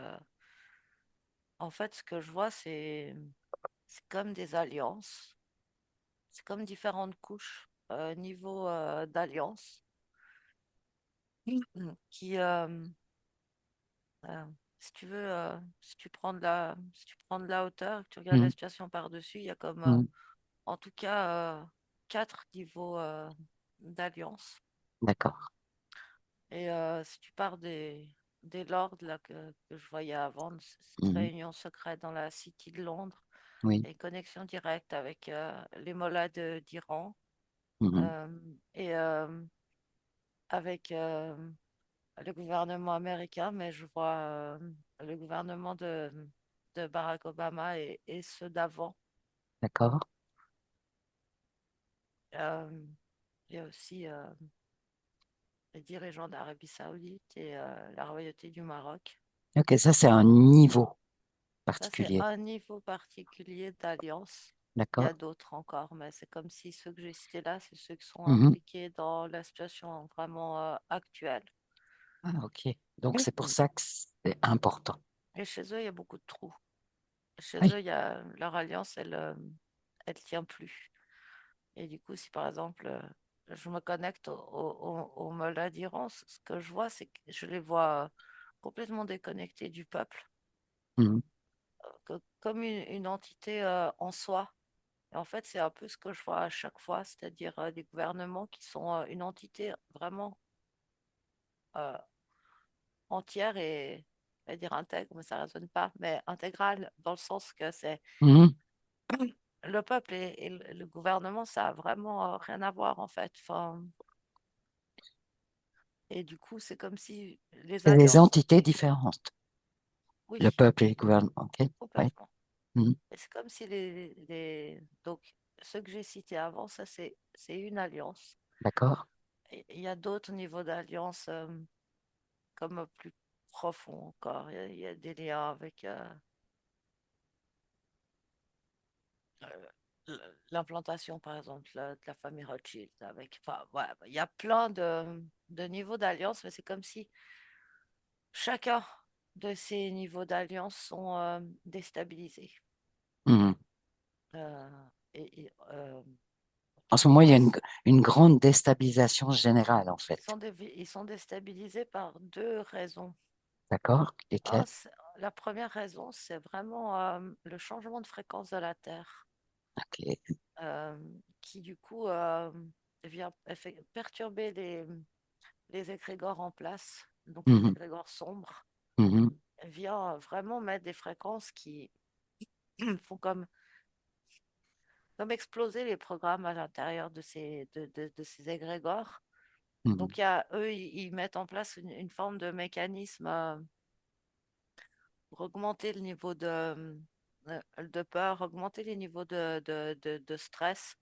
en fait, ce que je vois, c'est comme des alliances. C'est comme différentes couches niveau d'alliance qui, si tu veux, si tu prends de la hauteur, et que tu regardes la Mm, situation par-dessus, il y a comme, mm, en tout cas, quatre niveaux d'alliance. d'accord. Et si tu pars des lords là, que je voyais avant, de cette Mhm, réunion secrète dans la City de Londres, oui. et connexion directe avec les mollahs d'Iran, Mhm, euh, et avec le gouvernement américain, mais je vois le gouvernement de Barack Obama et ceux d'avant. d'accord. Euh, il y a aussi les dirigeants d'Arabie Saoudite et la royauté du Maroc. Ok, ça, c'est un niveau Ça, c'est particulier. un niveau particulier d'alliance. Il y a D'accord. d'autres encore, mais c'est comme si ceux que j'ai cités là, c'est ceux qui sont Mhm. impliqués dans la situation vraiment actuelle. Ah, ok. Donc, c'est pour ça que c'est important. Et chez eux, il y a beaucoup de trous. Chez eux, Oui. leur alliance, elle tient plus. Et du coup, si par exemple, je me connecte au Mollah d'Iran, ce que je vois, c'est que je les vois complètement déconnectés du peuple, Mhm, comme une entité en soi. Et en fait, c'est un peu ce que je vois à chaque fois, c'est-à-dire des gouvernements qui sont une entité vraiment euh, entière et, je vais dire intègre, mais ça ne résonne pas, mais intégrale, dans le sens que c'est mhm. le peuple et le gouvernement, ça a vraiment rien à voir en fait. Enfin, et du coup, c'est comme si les C'est des alliances, entités différentes. Oui, Le peuple et le gouvernement. OK. Ouais. complètement. Mhm. Et c'est comme si donc, ceux que j'ai cités avant, ça, c'est une alliance. D'accord. Et il y a d'autres niveaux d'alliance comme plus profonds encore. Il y a des liens avec l'implantation, par exemple, de la famille Rothschild. Enfin, ouais, il y a plein de niveaux d'alliance, mais c'est comme si chacun de ces niveaux d'alliance sont déstabilisés. Mhm. Euh, En autour ce de moment, il y moi, a une grande déstabilisation générale, en fait. ils sont déstabilisés par deux raisons. D'accord? Lesquelles? Un, la première raison, c'est vraiment le changement de fréquence de la Terre, OK. euh, qui du coup vient perturber les égrégores en place, donc les Mhm. égrégores sombres, Mhm. vient vraiment mettre des fréquences qui font comme exploser les programmes à l'intérieur de ces égrégores. Mhm. Donc, eux, ils mettent en place une forme de mécanisme pour augmenter le niveau de peur, augmenter les niveaux de stress.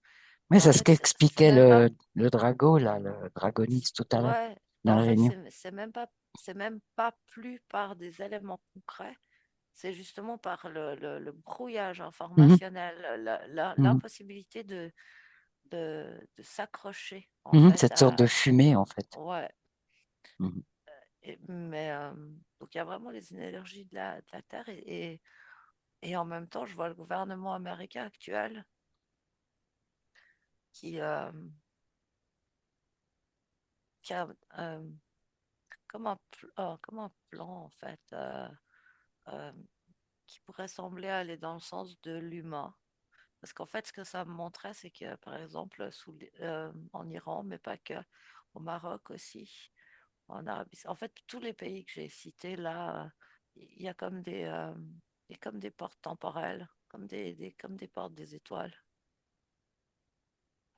Mais Et en c'est ce fait, c'est qu'expliquait même pas, le drago, là, le dragoniste tout à l'heure, ouais, dans en la fait, réunion. c'est même pas plus par des éléments concrets, c'est justement par le brouillage Mhm. informationnel, Mhm. l'impossibilité de s'accrocher, en Mhm. fait, Cette sorte de fumée, en fait. ouais. Mhm. Mais donc il y a vraiment les énergies de la Terre et en même temps, je vois le gouvernement américain actuel qui, euh, qui a comme un plan en fait euh, qui pourrait sembler aller dans le sens de l'humain. Parce qu'en fait, ce que ça me montrait, c'est que par exemple en Iran, mais pas que, au Maroc aussi, en Arabie, en fait, tous les pays que j'ai cités là, il y a comme il y a comme des portes temporelles, comme des portes des étoiles,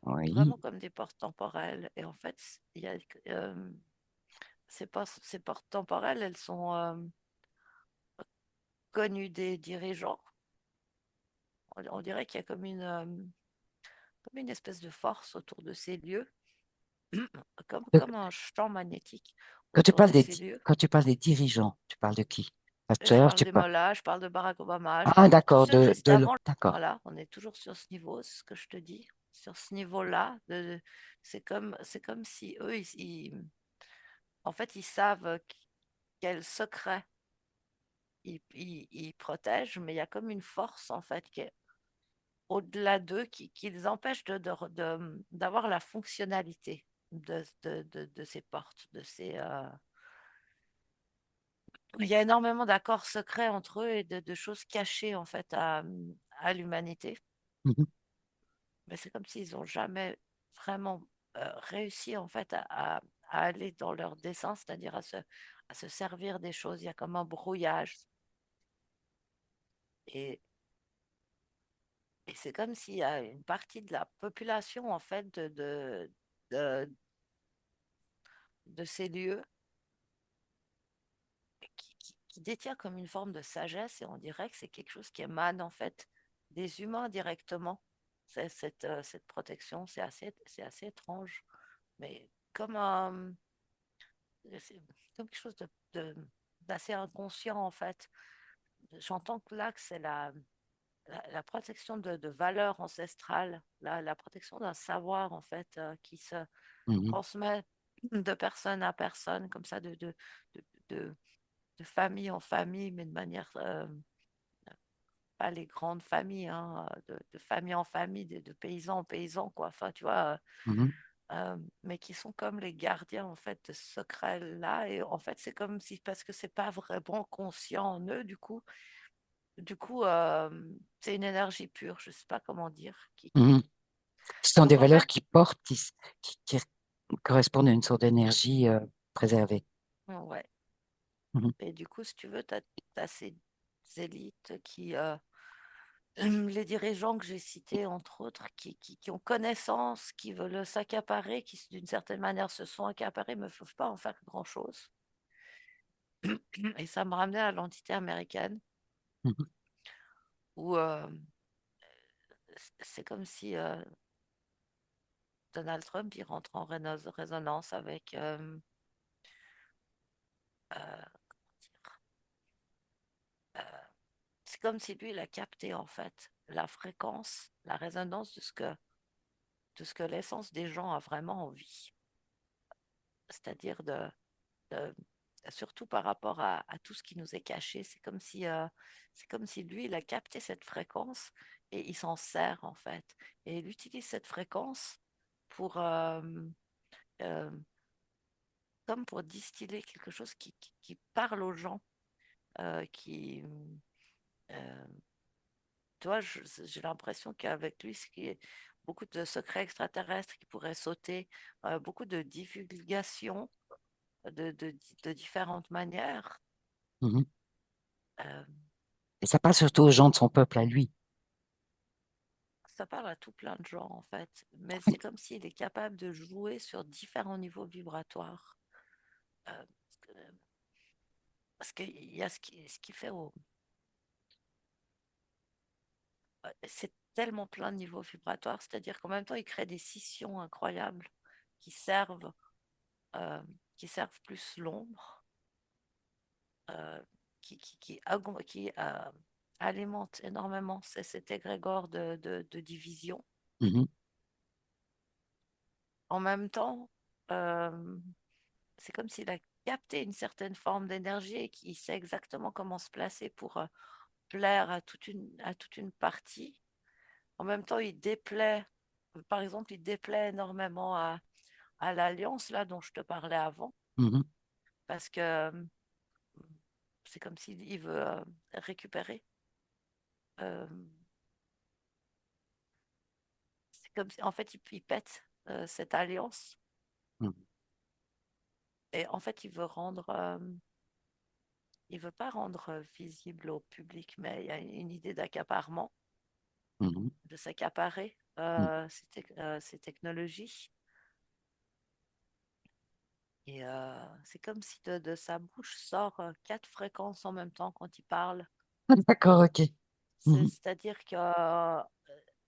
Oui. vraiment comme des portes temporelles. Et en fait, il y a ces portes temporelles, elles sont connues des dirigeants. On dirait qu'il y a comme une espèce de force autour de ces lieux, comme un champ magnétique Quand tu autour parles de ces lieux. quand tu parles des dirigeants, tu parles de qui? Et je Pasteur, parle tu des parles. Mollahs, je parle de Barack Obama, je Ah, parle de tous d'accord, ceux juste avant. d'accord. Voilà, on est toujours sur ce niveau, c'est ce que je te dis. Sur ce niveau-là, c'est comme si eux, en fait, ils savent quel secret ils protègent, mais il y a comme une force, en fait, qui est au-delà d'eux, qui les empêche d'avoir la fonctionnalité de ces portes, il y a énormément d'accords secrets entre eux et de choses cachées en fait à l'humanité. Mhm. Mais c'est comme s'ils n'ont jamais vraiment réussi en fait à aller dans leur dessein, c'est-à-dire à se servir des choses. Il y a comme un brouillage. Et, et c'est comme s'il y a une partie de la population en fait de, de ces lieux qui détient comme une forme de sagesse et on dirait que c'est quelque chose qui émane en fait des humains directement. Cette protection, c'est assez étrange, mais c'est comme quelque chose d'assez inconscient en fait. J'entends que là, que c'est la protection de valeurs ancestrales, la protection d'un savoir en fait qui se Mhm. transmet de personne à personne, comme ça, de, de, de famille en famille, mais de manière pas les grandes familles, hein, de famille en famille, de paysans en paysans, quoi. Enfin, tu vois, Mhm. mais qui sont comme les gardiens, en fait, de ce secret-là. Et en fait, c'est comme si, parce que c'est pas vraiment conscient en eux, du coup c'est une énergie pure, je sais pas comment dire. Mhm. Ce sont des Donc, en valeurs fait, qui portent, qui correspondent à une sorte d'énergie préservée. ouais. Mhm. Et du coup, si tu veux, tu as ces élites les dirigeants que j'ai cités, entre autres, qui ont connaissance, qui veulent s'accaparer, qui d'une certaine manière se sont accaparés, mais ne peuvent pas en faire grand-chose. Et ça me ramenait à l'entité américaine Mhm. où c'est comme si Donald Trump il rentre en résonance avec euh, euh, c'est comme si lui il a capté en fait la fréquence, la résonance de ce que l'essence des gens a vraiment envie. C'est-à-dire de- surtout par rapport à tout ce qui nous est caché. C'est comme si lui, il a capté cette fréquence et il s'en sert en fait. Et il utilise cette fréquence pour, euh, comme pour distiller quelque chose qui parle aux gens, qui, euh, tu vois, j'ai l'impression qu'avec lui, ce qui est beaucoup de secrets extraterrestres qui pourraient sauter, beaucoup de divulgation de différentes manières. Mhm. Euh, Et ça parle surtout aux gens de son peuple à lui. Ça parle à tout plein de gens en fait, mais c'est comme s'il est capable de jouer sur différents niveaux vibratoires. Euh, parce qu'il y a ce qui fait c'est tellement plein de niveaux vibratoires, c'est-à-dire qu'en même temps, il crée des scissions incroyables qui servent, euh, qui servent plus l'ombre, euh, qui alimente énormément cet égrégore de division. Mhm. En même temps, euh, c'est comme s'il a capté une certaine forme d'énergie et qu'il sait exactement comment se placer pour plaire à toute une partie. En même temps, il déplaît, par exemple, il déplaît énormément à l'Alliance, là, dont je te parlais avant, Mhm. parce que c'est comme s'il veut récupérer. euh, c'est comme si, en fait, il pète cette alliance Mhm. et en fait, il veut pas rendre visible au public, mais il y a une idée d'accaparement, Mhm. de s'accaparer Mhm. ces technologies. Et c'est comme si de sa bouche sort quatre fréquences en même temps quand il parle. Ah, d'accord, ok. Mhm. C'est-à-dire que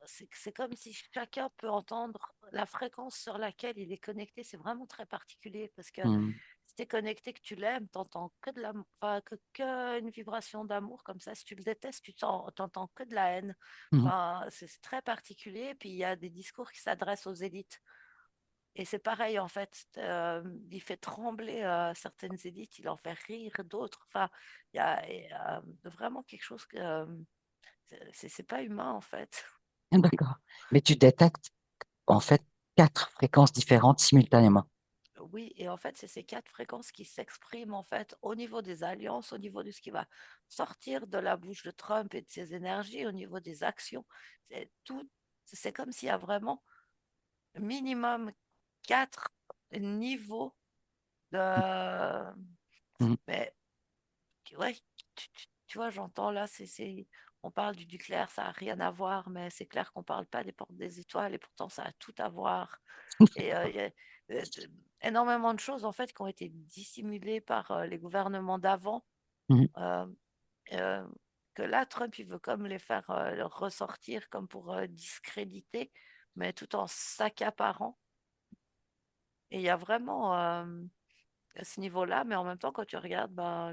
c'est comme si chacun peut entendre la fréquence sur laquelle il est connecté. C'est vraiment très particulier parce que Mhm. si tu es connecté, que tu l'aimes, tu n'entends que de l'amour, enfin, que une vibration d'amour comme ça. Si tu le détestes, tu t'entends que de la haine. Mhm. Enfin, c'est très particulier. Puis il y a des discours qui s'adressent aux élites. Et c'est pareil, en fait, il fait trembler certaines élites, il en fait rire d'autres. Enfin, il y a vraiment quelque chose que c'est pas humain, en fait. Ah, d'accord. Mais tu détectes en fait quatre fréquences différentes simultanément. Oui, et en fait, c'est ces quatre fréquences qui s'expriment, en fait, au niveau des alliances, au niveau de ce qui va sortir de la bouche de Trump et de ses énergies, au niveau des actions. C'est tout, c'est comme s'il y a vraiment minimum quatre niveaux de. Mhm. Mais ouais, tu vois, j'entends là, on parle du nucléaire, ça n'a rien à voir, mais c'est clair qu'on ne parle pas des portes des étoiles et pourtant ça a tout à voir. Et il y a énormément de choses en fait qui ont été dissimulées par les gouvernements d'avant, Mhm. euh, euh, que là, Trump, il veut comme les faire ressortir comme pour discréditer, mais tout en s'accaparant. Et il y a vraiment à ce niveau-là, mais en même temps, quand tu regardes ben,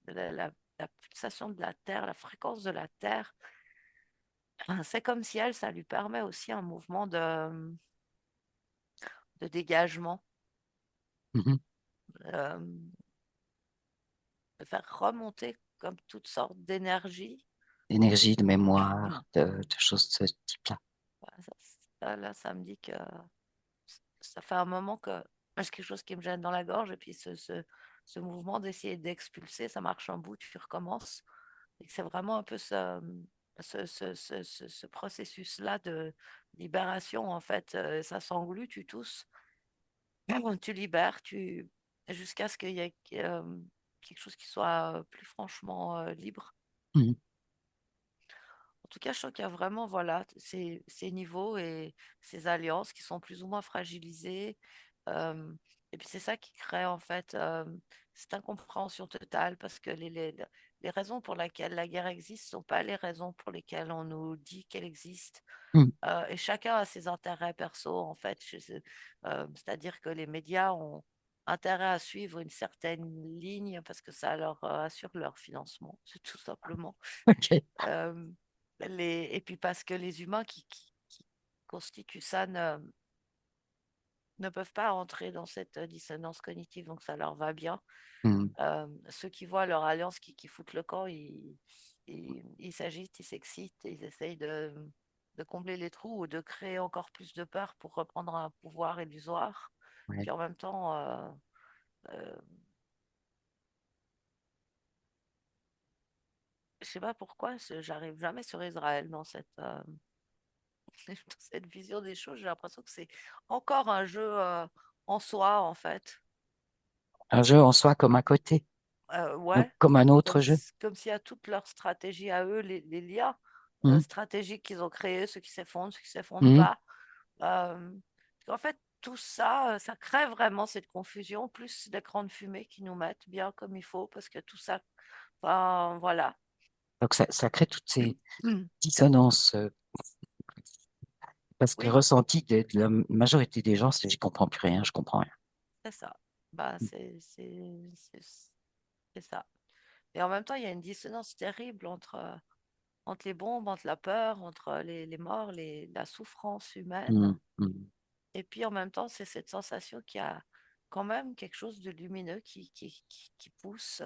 la pulsation de la Terre, la fréquence de la Terre, c'est comme si elle, ça lui permet aussi un mouvement de dégagement, Mhm. euh, de faire remonter comme toutes sortes d'énergie. D'énergie, de mémoire, de choses de ce type-là. Voilà, là, ça me dit que ça fait un moment que c'est quelque chose qui me gêne dans la gorge, et puis ce mouvement d'essayer d'expulser, ça marche un bout, tu recommences. Et c'est vraiment un peu ce processus-là de libération, en fait. Ça s'englue, tu tousses, tu libères, jusqu'à ce qu'il y ait quelque chose qui soit plus franchement libre. Mhm. En tout cas, je sens qu'il y a vraiment voilà, ces niveaux et ces alliances qui sont plus ou moins fragilisées. Euh, Et puis c'est ça qui crée en fait cette incompréhension totale parce que les raisons pour lesquelles la guerre existe ne sont pas les raisons pour lesquelles on nous dit qu'elle existe. Mm. Et chacun a ses intérêts perso en fait. C'est-à-dire que les médias ont intérêt à suivre une certaine ligne parce que ça leur assure leur financement, c'est tout simplement. OK. Euh, et puis parce que les humains qui constituent ça ne peuvent pas entrer dans cette dissonance cognitive, donc ça leur va bien. Mm. Ceux qui voient leur alliance qui foutent le camp, ils s'agitent, ils s'excitent, ils essayent de combler les trous ou de créer encore plus de peur pour reprendre un pouvoir illusoire. Ouais. Puis en même temps, euh, je sais pas pourquoi, j'arrive jamais sur Israël dans dans cette vision des choses. J'ai l'impression que c'est encore un jeu en soi, en fait. Un jeu en soi comme à côté, Ouais, comme un autre jeu. comme s'il y a toute leur stratégie à eux, les liens Mm. stratégiques qu'ils ont créés, ceux qui s'effondrent, ceux qui s'effondrent Mm. pas. En fait, tout ça, ça crée vraiment cette confusion, plus l'écran de fumée qui nous mettent bien comme il faut, parce que tout ça, enfin, voilà. Donc ça crée toutes ces dissonances, parce que le Oui, ressenti de la majorité des gens, c'est je comprends plus rien, je comprends rien. c'est ça. Bah, c'est ça. Et en même temps, il y a une dissonance terrible entre les bombes, entre la peur, entre les morts, la souffrance humaine. Mm. Mm. Et puis en même temps, c'est cette sensation qu'il y a quand même quelque chose de lumineux qui pousse,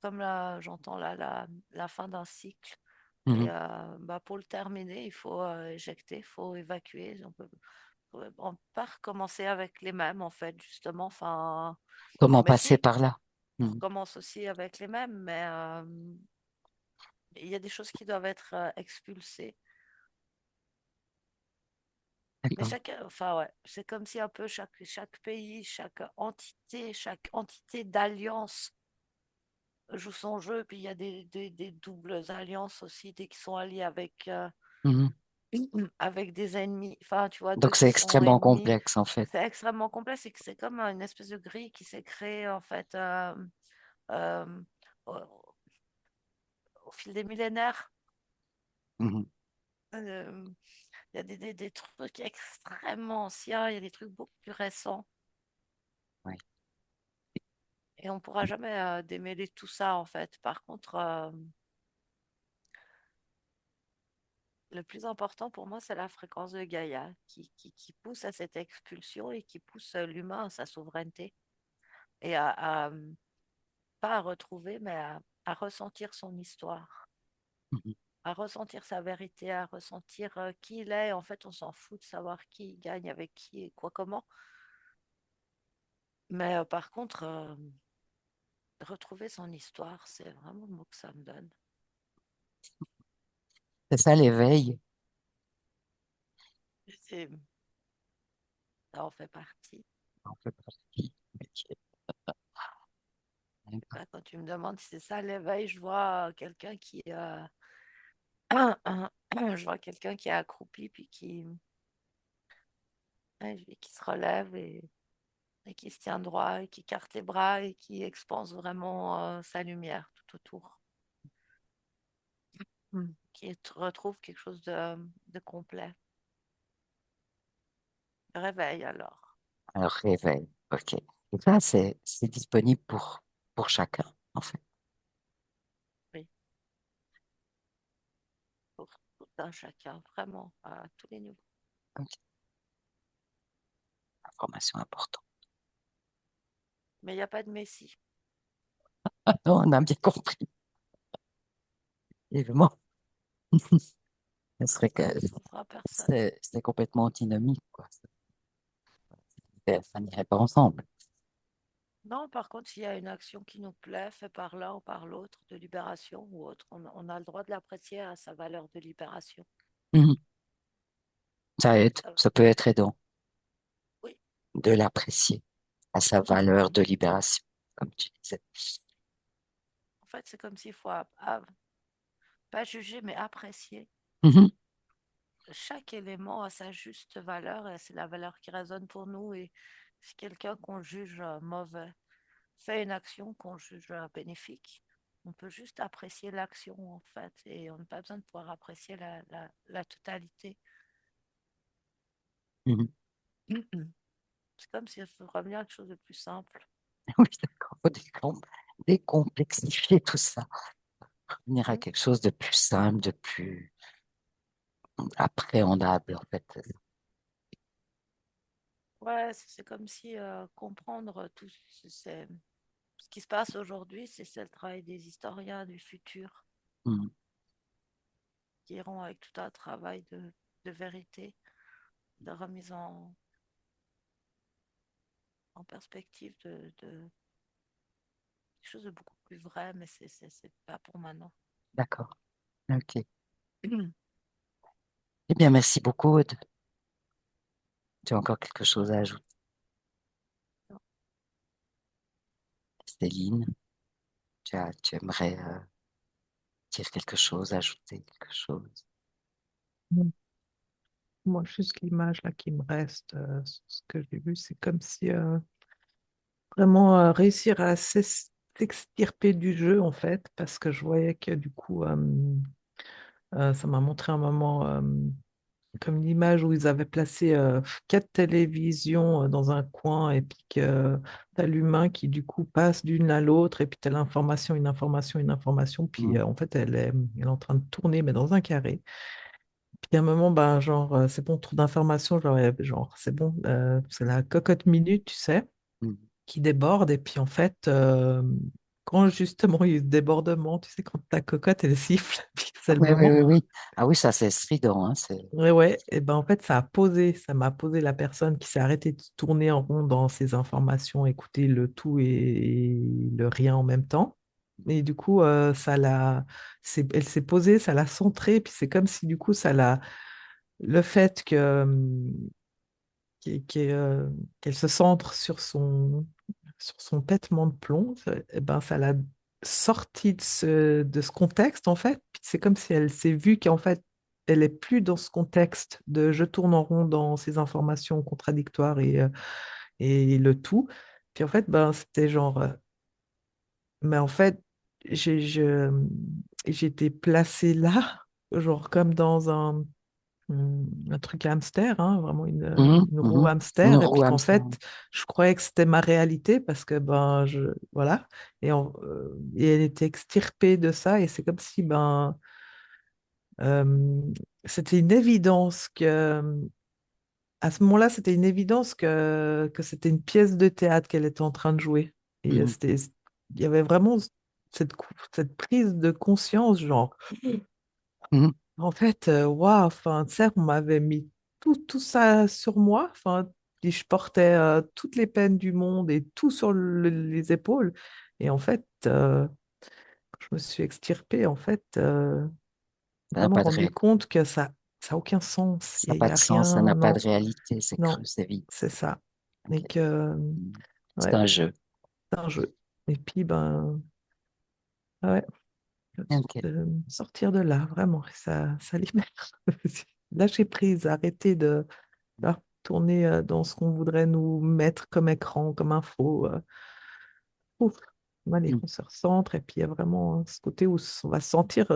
comme là, j'entends là, la fin d'un cycle. Et Mhm. bah, pour le terminer, il faut éjecter, il faut évacuer. On peut pas recommencer avec les mêmes, en fait, justement. Enfin, Comment mais passer si, par là? on Mm. recommence aussi avec les mêmes, mais il y a des choses qui doivent être expulsées. Mais D'accord. enfin ouais, c'est comme si un peu chaque pays, chaque entité d'alliance joue son jeu. Puis il y a des doubles alliances aussi, qui sont alliés Mhm. avec des ennemis. Enfin, tu vois, deux Donc c'est qui sont extrêmement ennemis. complexe en fait. C'est extrêmement complexe et que c'est comme une espèce de grille qui s'est créée en fait euh, au, au fil des millénaires. Mhm. Euh, Il y a des trucs extrêmement anciens, il y a des trucs beaucoup plus récents. Ouais. Et on ne pourra jamais démêler tout ça, en fait. Par contre, le plus important pour moi, c'est la fréquence de Gaïa qui pousse à cette expulsion et qui pousse l'humain à sa souveraineté et pas à retrouver, mais à ressentir son histoire, Mhm. à ressentir sa vérité, à ressentir qui il est. En fait, on s'en fout de savoir qui gagne avec qui et quoi, comment. Mais par contre, retrouver son histoire, c'est vraiment le mot que ça me donne. C'est ça l'éveil. C'est- Ça en fait partie. En fait partie. Ok. D'accord. Là, quand tu me demandes si c'est ça l'éveil, je vois quelqu'un je vois quelqu'un qui est accroupi puis qui se relève et qui se tient droit et qui carte les bras et qui expanse vraiment sa lumière tout autour. Retrouve quelque chose de complet. Réveil alors. Alors réveil. Ok. Et ça, c'est disponible pour chacun, en fait. Oui, pour tout un chacun, vraiment, à tous les niveaux. Ok. Information importante. Mais il n'y a pas de messie. Ah non, on a bien compris. Évidemment, ce serait que Ça ne sauvera personne. c'est complètement antinomique, quoi. Ça n'irait pas ensemble. Non, par contre, s'il y a une action qui nous plaît, fait par l'un ou par l'autre, de libération ou autre, on a le droit de l'apprécier à sa valeur de libération. Mhm. Ça aide. Euh, Ça peut être aidant oui, de l'apprécier à sa valeur de libération, comme tu disais. en fait, c'est comme s'il faut pas juger, mais apprécier. Mhm. Chaque élément a sa juste valeur et c'est la valeur qui résonne pour nous. Si quelqu'un qu'on juge mauvais fait une action qu'on juge bénéfique, on peut juste apprécier l'action en fait, et on n'a pas besoin de pouvoir apprécier la totalité. Mhm. C'est comme si il faut revenir à quelque chose de plus simple. Oui, d'accord. Faut décomplexifier tout ça. Revenir à Mm. quelque chose de plus simple, de plus appréhendable, en fait. Ouais, c'est comme si comprendre tout ce qui se passe aujourd'hui, c'est le travail des historiens du futur Mhm. qui iront avec tout un travail de vérité, de remise en perspective de quelque chose de beaucoup plus vrai, mais c'est pas pour maintenant. D'accord. OK. Eh bien, merci beaucoup, Aude. Tu as encore quelque chose à ajouter, Céline? Tu aimerais dire quelque chose, ajouter quelque chose? Mm. Moi, juste l'image là qui me reste, sur ce que j'ai vu, c'est comme si vraiment réussir à s'extirper du jeu en fait, parce que je voyais que du coup, ça m'a montré un moment comme l'image où ils avaient placé quatre télévisions dans un coin et puis que tu as l'humain qui du coup passe d'une à l'autre et puis tu as l'information, une information, une information, puis Mhm. en fait elle est en train de tourner mais dans un carré. Puis à un moment, ben, genre, c'est bon, trop d'informations, genre, c'est bon, c'est la cocotte minute, tu sais, Mhm. qui déborde. Et puis en fait, quand justement il y a eu ce débordement, tu sais, quand ta cocotte, elle siffle, puis c'est le Oui, oui, moment. oui, oui. Ah oui, ça, c'est strident, hein, Ouais, ouais, et ben en fait, ça m'a posé la personne qui s'est arrêtée de tourner en rond dans ses informations, écouter le tout et le rien en même temps. Et du coup, elle s'est posée, ça l'a centrée, puis c'est comme si du coup, le fait qu'elle se centre sur son pétement de plomb, eh ben, ça l'a sortie de ce contexte, en fait. Puis c'est comme si elle s'est vue qu'en fait, elle est plus dans ce contexte de je tourne en rond dans ces informations contradictoires et le tout. Puis en fait, ben, c'était genre, mais en fait, j'ai, je- j'étais placée là, genre comme dans un truc hamster, hein, vraiment Mhm, une roue mhm. Une hamster, et roue puis qu'en hamster. fait, je croyais que c'était ma réalité parce que, ben, voilà, et elle était extirpée de ça, et c'est comme si, ben, euh, c'était une évidence à ce moment-là, c'était une évidence que c'était une pièce de théâtre qu'elle était en train de jouer. Et Mhm, il y avait vraiment cette prise de conscience, genre, mhm, en fait, waouh, enfin, tu sais, on m'avait mis tout ça sur moi, enfin, et je portais toutes les peines du monde et tout sur les épaules. Et en fait, je me suis extirpée, en fait, Ça n'a vraiment pas de rendu compte que ça a aucun sens. ça n'a Il pas y de a sens, ça rien, n'a pas de non, réalité, c'est cru, non, c'est vide. c'est ça. Ok. Et que, Mhm. C'est ouais, un jeu. c'est un jeu. Et puis, ben, ouais, Ok. sortir de là, vraiment, ça libère. Lâcher prise, arrêter de tourner dans ce qu'on voudrait nous mettre comme écran, comme info. Ouf. Allez, Mhm, on se recentre et puis il y a vraiment ce côté où on va se sentir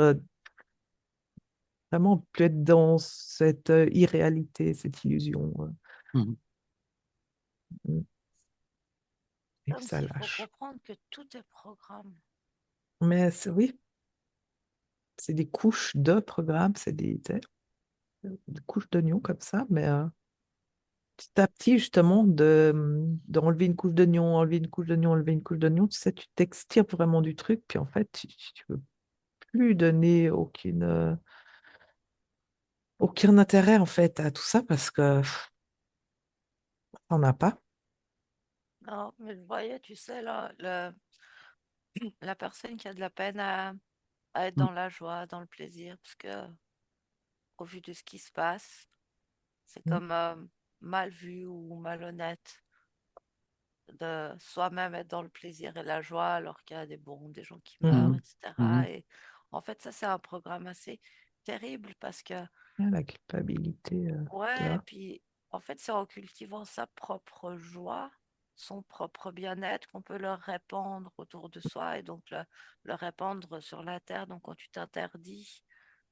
vraiment plus être dans cette irréalité, cette illusion. mhm, Mm. Et puis Comme ça s'il faut lâche. comprendre que tout est programme. Mais oui, c'est des couches de programmes, c'est tu sais, des couches d'oignons comme ça, mais petit à petit, justement, d'enlever une couche d'oignon, enlever une couche d'oignon, enlever une couche d'oignon, tu sais, tu t'extirpes vraiment du truc, puis en fait, tu veux plus donner aucun intérêt, en fait, à tout ça, parce que on n'a pas. Non, mais je voyais, tu sais, là, la personne qui a de la peine à être mhm, dans la joie, dans le plaisir, parce que au vu de ce qui se passe, c'est Mm. comme mal vu ou malhonnête de soi-même être dans le plaisir et la joie alors qu'il y a des gens qui meurent, Mhm. etc. mhm, Et en fait, ça, c'est un programme assez terrible parce que, Ah, la culpabilité, ouais, là. puis en fait, c'est en cultivant sa propre joie, son propre bien-être qu'on peut le répandre autour de soi et donc le répandre sur la terre. Donc, quand tu t'interdis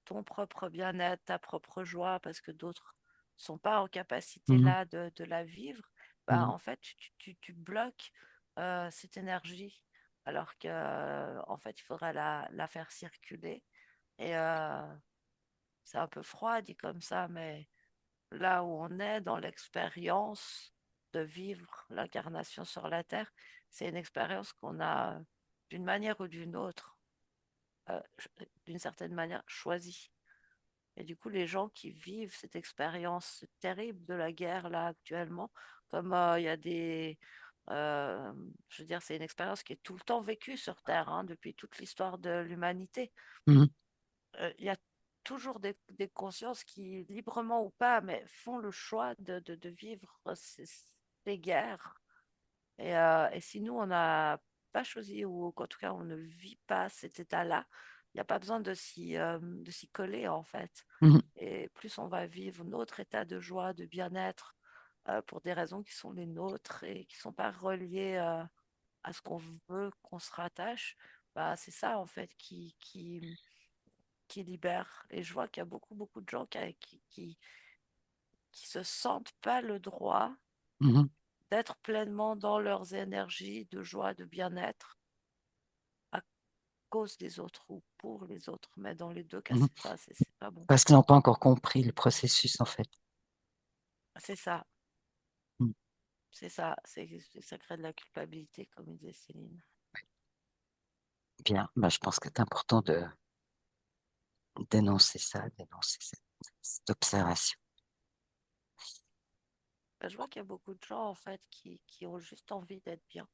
ton propre bien-être, ta propre joie, parce que d'autres sont pas en capacité Mhm, là de la vivre, bah, mhm, en fait, tu bloques cette énergie, alors que en fait, il faudrait la faire circuler. Et c'est un peu froid dit comme ça, mais là où on est dans l'expérience de vivre l'incarnation sur la Terre, c'est une expérience qu'on a d'une manière ou d'une autre, d'une certaine manière, choisie. Et du coup, les gens qui vivent cette expérience terrible de la guerre là actuellement, comme il y a des... euh, je veux dire, c'est une expérience qui est tout le temps vécue sur Terre, hein, depuis toute l'histoire de l'humanité. mhm, Il y a toujours des consciences qui, librement ou pas, mais font le choix de vivre ces guerres. Et si nous, on n'a pas choisi, ou qu'en tout cas, on ne vit pas cet état-là, il n'y a pas besoin de s'y coller, en fait. mhm, Et plus on va vivre notre état de joie, de bien-être, pour des raisons qui sont les nôtres et qui ne sont pas reliées à ce qu'on veut qu'on se rattache, bah, c'est ça, en fait, qui libère. Et je vois qu'il y a beaucoup, beaucoup de gens qui se sentent pas le droit mhm, d'être pleinement dans leurs énergies de joie, de bien-être à cause des autres ou pour les autres. Mais dans les deux cas, mhm. c'est pas bon. Parce qu'ils n'ont pas encore compris le processus, en fait. C'est ça, Mhm. c'est ça. Ça crée de la culpabilité, comme disait Céline. Bien, bah, je pense que c'est important de dénoncer ça, dénoncer cette observation. Ben, je vois qu'il y a beaucoup de gens, en fait, qui ont juste envie d'être bien.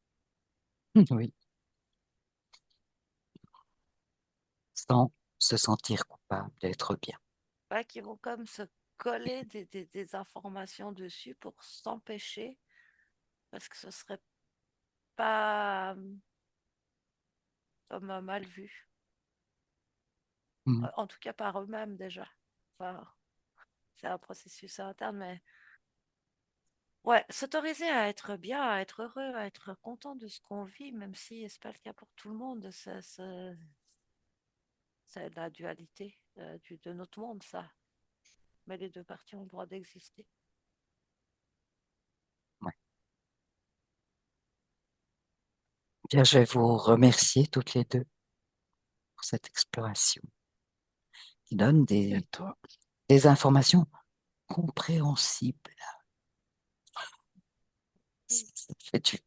Oui, sans se sentir coupable d'être bien. Ouais, qui vont comme se coller des informations dessus pour s'empêcher, parce que ce serait pas comme mal vu. Mhm, En tout cas par eux-mêmes déjà. Enfin, c'est un processus interne, mais ouais, s'autoriser à être bien, à être heureux, à être content de ce qu'on vit, même si c'est pas le cas pour tout le monde, c'est la dualité de notre monde, ça. Mais les deux parties ont le droit d'exister. ouais. Bien, je vais vous remercier toutes les deux pour cette exploration qui donne Et à toi. des informations compréhensibles. Ça fait du